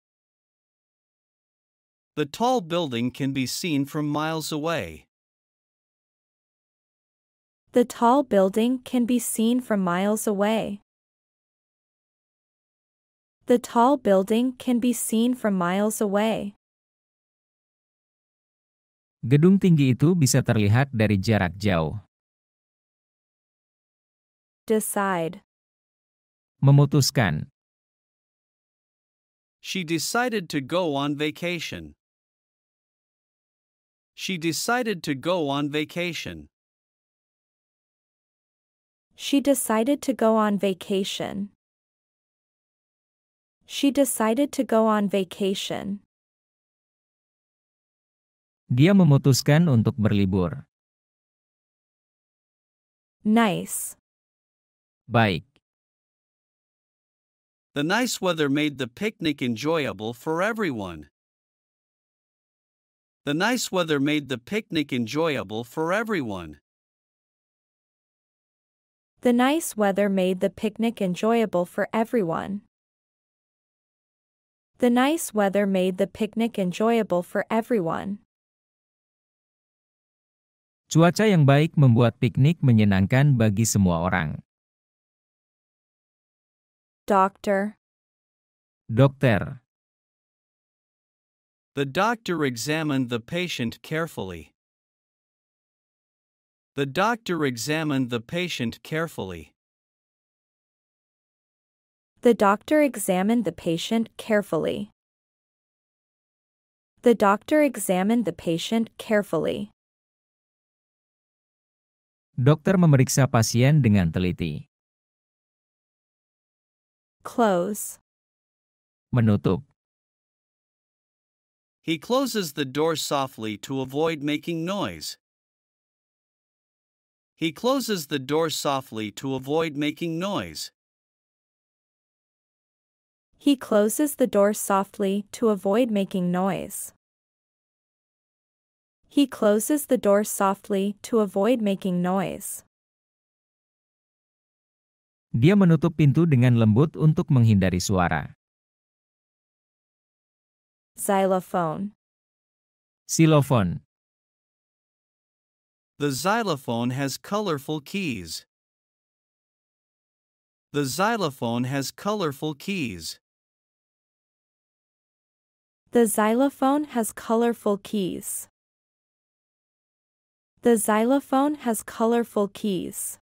The tall building can be seen from miles away.
The tall building can be seen from miles away. The tall building can be seen from miles away.
Gedung tinggi itu bisa terlihat dari jarak jauh.
Decide.
Memutuskan.
She decided to go on vacation. She decided to go on vacation.
She decided to go on vacation. She decided to go on vacation.
Dia memutuskan untuk berlibur.
Nice.
Baik.
The nice weather made the picnic enjoyable for everyone. The nice weather made the picnic enjoyable for everyone.
The nice weather made the picnic enjoyable for everyone. The nice weather made the picnic enjoyable for everyone.
Cuaca yang baik membuat piknik menyenangkan bagi semua orang.
Doctor.
Dokter.
The doctor examined the patient carefully. The doctor examined the patient carefully.
The doctor examined the patient carefully. The doctor examined the patient carefully.
Dokter memeriksa pasien dengan teliti.
Close.
Menutup.
He closes the door softly to avoid making noise. He closes the door softly to avoid making noise.
He closes the door softly to avoid making noise. He closes the door softly to avoid making noise.
Dia menutup pintu dengan lembut untuk menghindari suara.
Xylophone.
Silofon.
The xylophone has colorful keys. The xylophone has colorful keys.
The xylophone has colorful keys. The xylophone has colorful keys.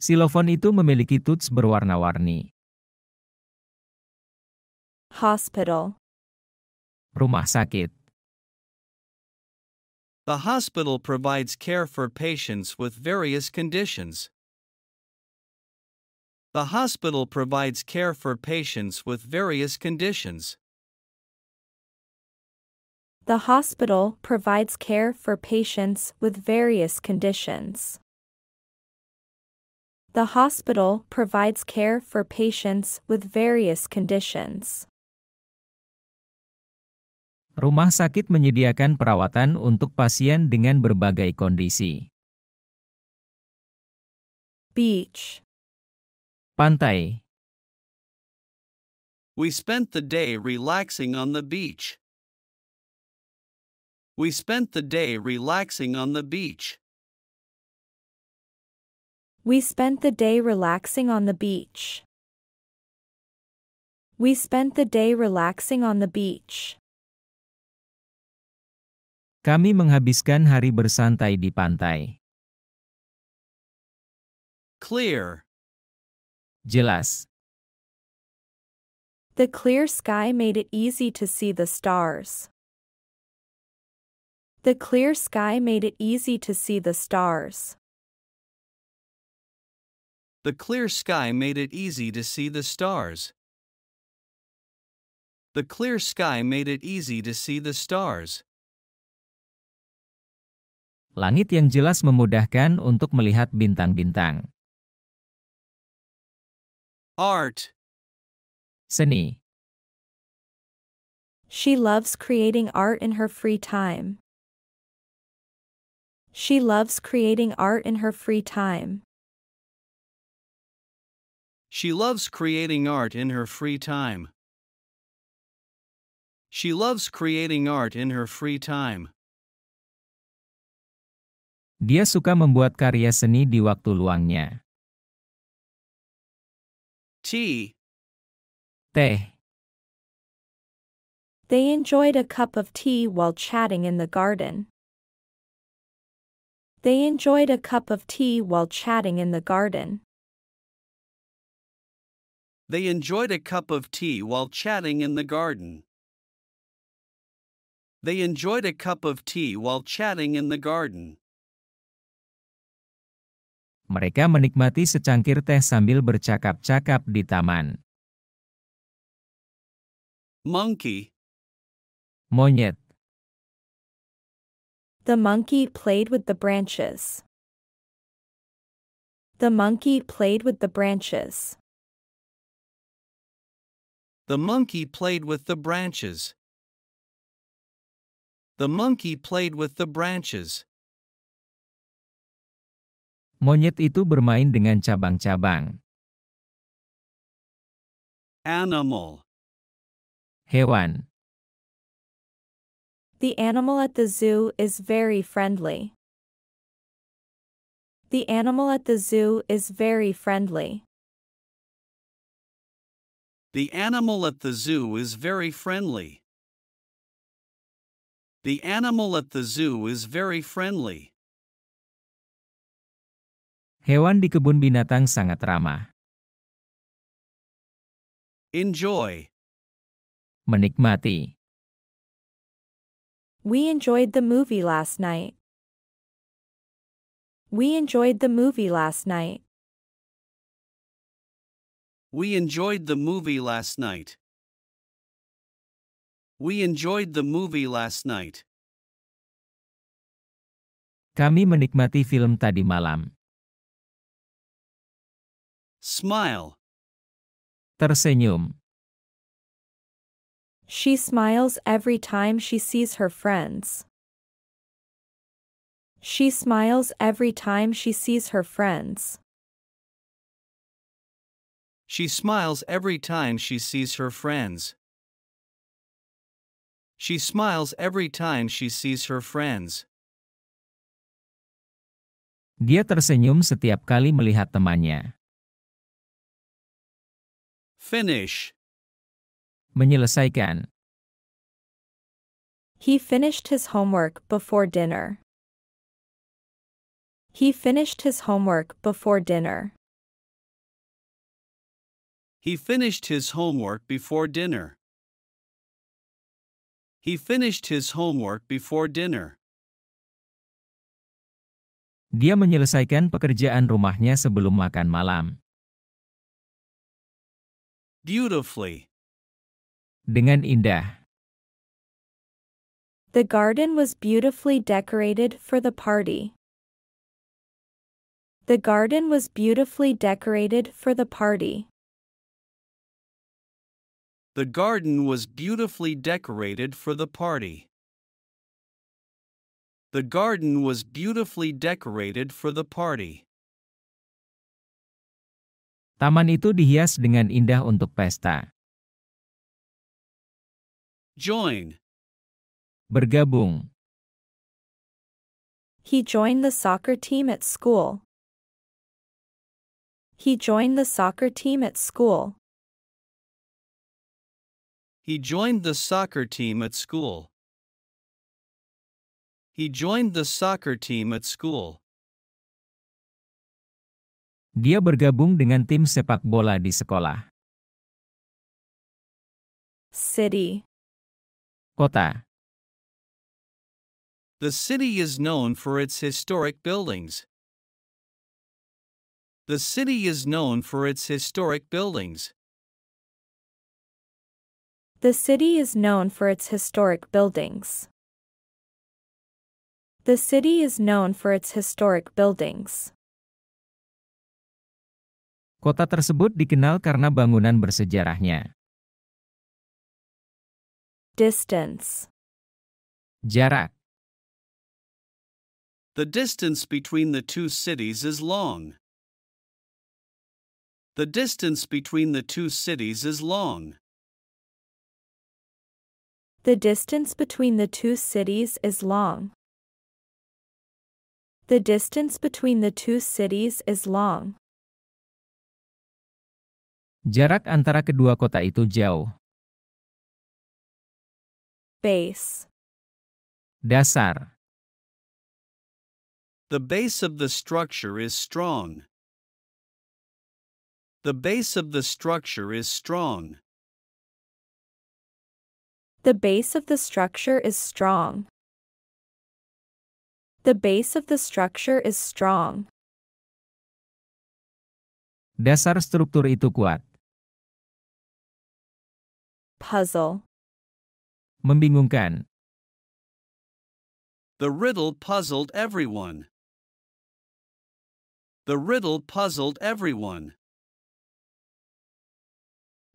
Silofon itu memiliki tuts berwarna-warni.
Hospital.
Rumah sakit.
The hospital provides care for patients with various conditions. The hospital provides care for patients with various conditions.
The hospital provides care for patients with various conditions. The hospital provides care for patients with various conditions.
Rumah sakit menyediakan perawatan untuk pasien dengan berbagai kondisi.
Beach.
Pantai.
We spent the day relaxing on the beach. We spent the day relaxing on the beach.
We spent the day relaxing on the beach. We spent the day relaxing on the beach.
Kami menghabiskan hari bersantai di pantai.
Clear.
Jelas.
The clear sky made it easy to see the stars. The clear sky made it easy to see the stars.
The clear sky made it easy to see the stars. The clear sky made it easy to see the stars.
Langit yang jelas memudahkan untuk melihat bintang-bintang.
Art.
Seni.
She loves creating art in her free time. She loves creating art in her free time.
She loves creating art in her free time. She loves creating art in her free time.
Dia suka membuat karya seni di waktu luangnya.
Tea.
Teh.
They enjoyed a cup of tea while chatting in the garden. They enjoyed a cup of tea while chatting in the garden.
They enjoyed a cup of tea while chatting in the garden. They enjoyed a cup of tea while chatting in the garden.
Mereka menikmati secangkir teh sambil bercakap-cakap di taman.
Monkey.
Monyet.
The monkey played with the branches. The monkey played with the branches.
The monkey played with the branches. The monkey played with the branches.
Monyet itu bermain dengan cabang-cabang.
Animal.
Hewan.
The animal at the zoo is very friendly. The animal at the zoo is very friendly.
The animal at the zoo is very friendly. The animal at the zoo is very friendly.
Hewan di kebun binatang sangat ramah.
Enjoy.
Menikmati.
We enjoyed the movie last night. We enjoyed the movie last night.
We enjoyed the movie last night. We enjoyed the movie last night.
Kami menikmati film tadi malam.
Smile.
Tersenyum.
She smiles every time she sees her friends. She smiles every time she sees her friends.
She smiles every time she sees her friends. She smiles every time she sees her friends.
Dia tersenyum setiap kali melihat temannya.
Finish.
Menyelesaikan.
He finished his homework before dinner. He finished his homework before dinner.
He finished his homework before dinner. He finished his homework before dinner.
Dia menyelesaikan pekerjaan rumahnya sebelum makan malam.
Beautifully.
Dengan indah.
The garden was beautifully decorated for the party. The garden was beautifully decorated for the party.
The garden was beautifully decorated for the party. The garden was beautifully decorated for the party.
Taman itu dihias dengan indah untuk pesta.
Join.
Bergabung.
He joined the soccer team at school. He joined the soccer team at school.
He joined the soccer team at school. He joined the soccer team at school.
Dia bergabung dengan tim sepak bola di sekolah.
City.
Kota.
The city is known for its historic buildings. The city is known for its historic buildings.
The city is known for its historic buildings. The city is known for its historic buildings.
Kota tersebut dikenal karena bangunan bersejarahnya.
Distance.
Jarak.
The distance between the two cities is long. The distance between the two cities is long.
The distance between the two cities is long. The distance between the two cities is long.
Jarak antara kedua kota itu jauh.
Base.
Dasar.
The base of the structure is strong. The base of the structure is strong.
The base of the structure is strong. The base of the structure is strong.
Dasar struktur itu kuat.
Puzzle.
Membingungkan.
The riddle puzzled everyone. The riddle puzzled everyone.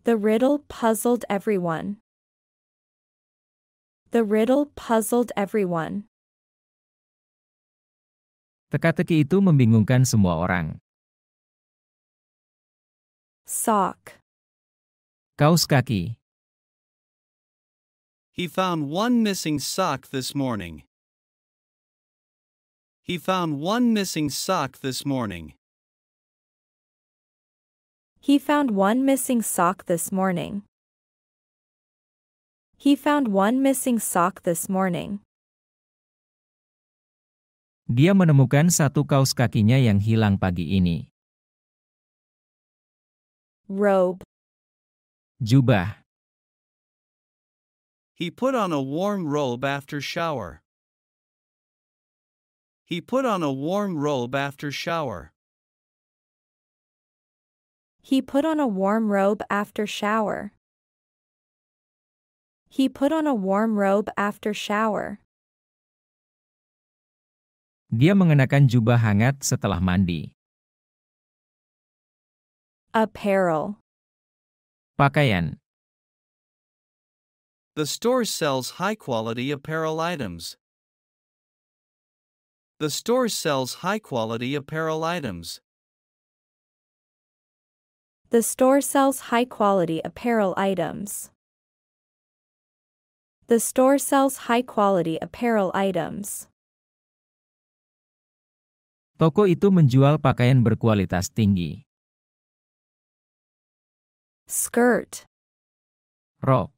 The riddle puzzled everyone. The riddle puzzled everyone.
Teka-teki itu membingungkan semua orang.
Sock.
Kaus kaki.
He found one missing sock this morning. He found one missing sock this morning.
He found one missing sock this morning. He found one missing sock this morning.
Dia menemukan satu kaus kakinya yang hilang pagi ini.
Robe.
Jubah.
He put on a warm robe after shower. He put on a warm robe after shower.
He put on a warm robe after shower. He put on a warm robe after shower.
Dia mengenakan jubah hangat setelah mandi.
Apparel.
Pakaian.
The store sells high-quality apparel items. The store sells high-quality apparel items.
The store sells high-quality apparel items. The store sells high-quality apparel items.
Toko itu menjual pakaian berkualitas tinggi.
Skirt.
Rok.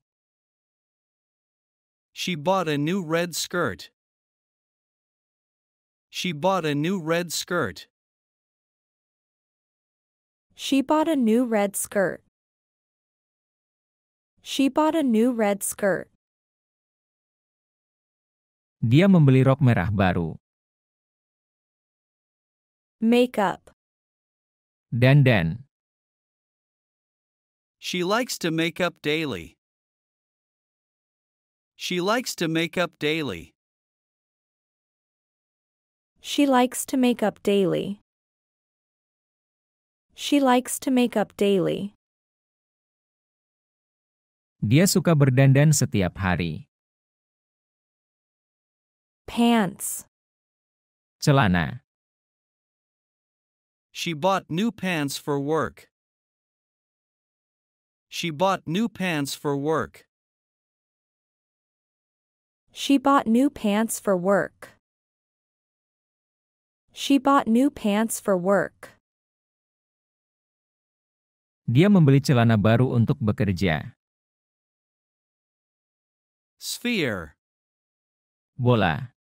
She bought a new red skirt. She bought a new red skirt.
She bought a new red skirt. She bought a new red skirt.
Dia membeli rok merah baru.
Makeup.
Dandan.
She likes to make up daily. She likes to make up daily.
She likes to make up daily. She likes to make up daily.
Dia suka berdandan setiap hari.
Pants.
Celana.
She bought new pants for work. She bought new pants for work.
She bought new pants for work. She bought new pants for work.
Dia membeli celana baru untuk bekerja.
Sphere.
Bola.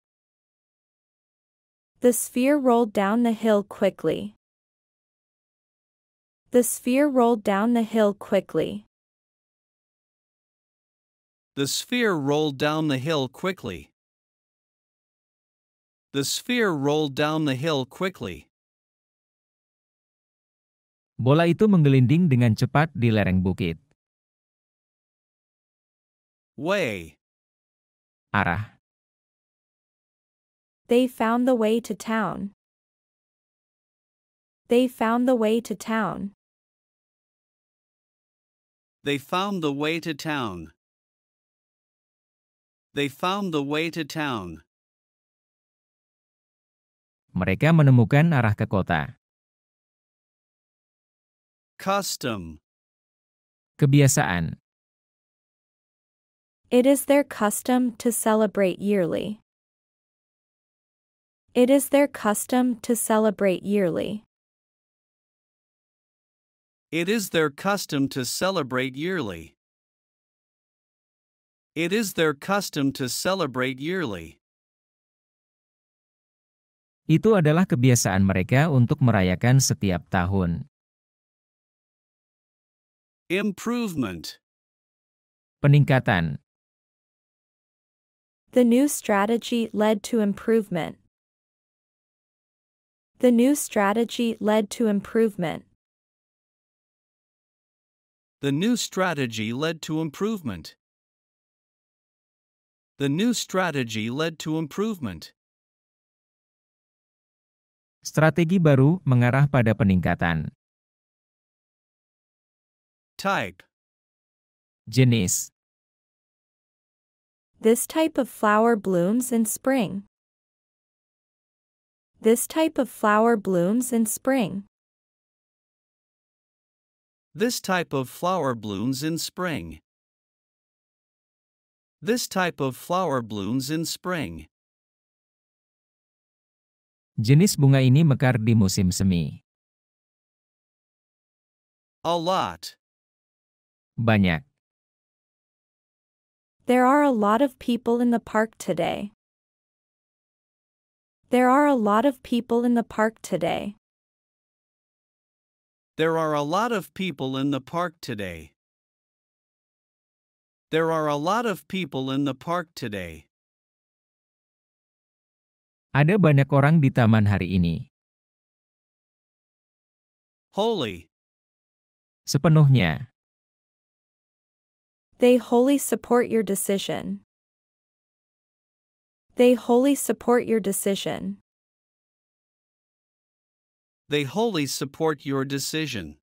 The sphere rolled down the hill quickly. The sphere rolled down the hill quickly.
The sphere rolled down the hill quickly. The sphere rolled down the hill quickly.
Bola itu menggelinding dengan cepat di lereng bukit.
Way.
Arah.
They found the way to town. They found the way to town.
They found the way to town. They found the way to town.
Mereka menemukan arah ke kota.
Custom.
Kebiasaan.
It is their custom to celebrate yearly. It is their custom to celebrate yearly.
It is their custom to celebrate yearly. It is their custom to celebrate yearly.
Itu adalah kebiasaan mereka untuk merayakan setiap tahun.
Improvement.
Peningkatan.
The new strategy led to improvement. The new strategy led to improvement.
The new strategy led to improvement. The new strategy led to improvement.
Strategi baru mengarah pada peningkatan.
Type.
Jenis.
This type of flower blooms in spring. This type of flower blooms in spring.
This type of flower blooms in spring. This type of flower blooms in spring.
Jenis bunga ini mekar di musim semi.
A lot.
Banyak.
There are a lot of people in the park today. There are a lot of people in the park today.
There are a lot of people in the park today. There are a lot of people in the park today.
Ada banyak orang di taman hari ini.
Wholly.
Sepenuhnya.
They wholly support your decision. They wholly support your decision.
They wholly support your decision.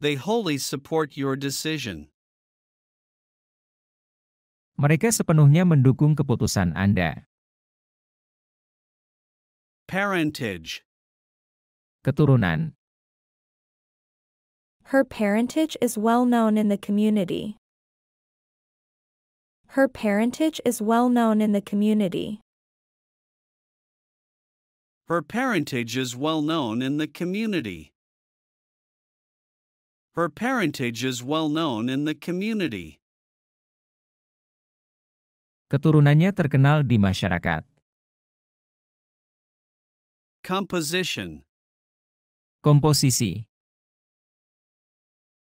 They wholly support your decision.
Mereka sepenuhnya mendukung keputusan Anda.
Parentage.
Keturunan.
Her parentage is well known in the community. Her parentage is well known in the community.
Her parentage is well known in the community. Her parentage is well known in the community.
Keturunannya terkenal di masyarakat.
Composition.
Komposisi.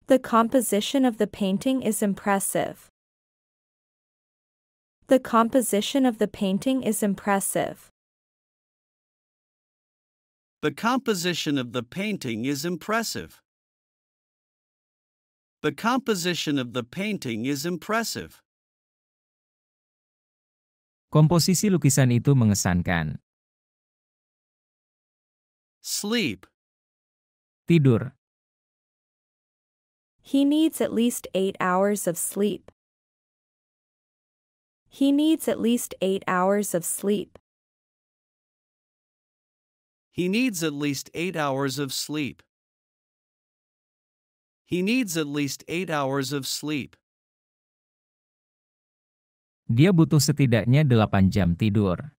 The composition of the painting is impressive. The composition of the painting is impressive.
The composition of the painting is impressive. The composition of the painting is impressive.
Komposisi lukisan itu mengesankan.
Sleep.
Tidur.
He needs at least 8 hours of sleep. He needs at least 8 hours of sleep.
He needs at least 8 hours of sleep. He needs at least 8 hours of sleep.
Dia butuh setidaknya 8 jam tidur.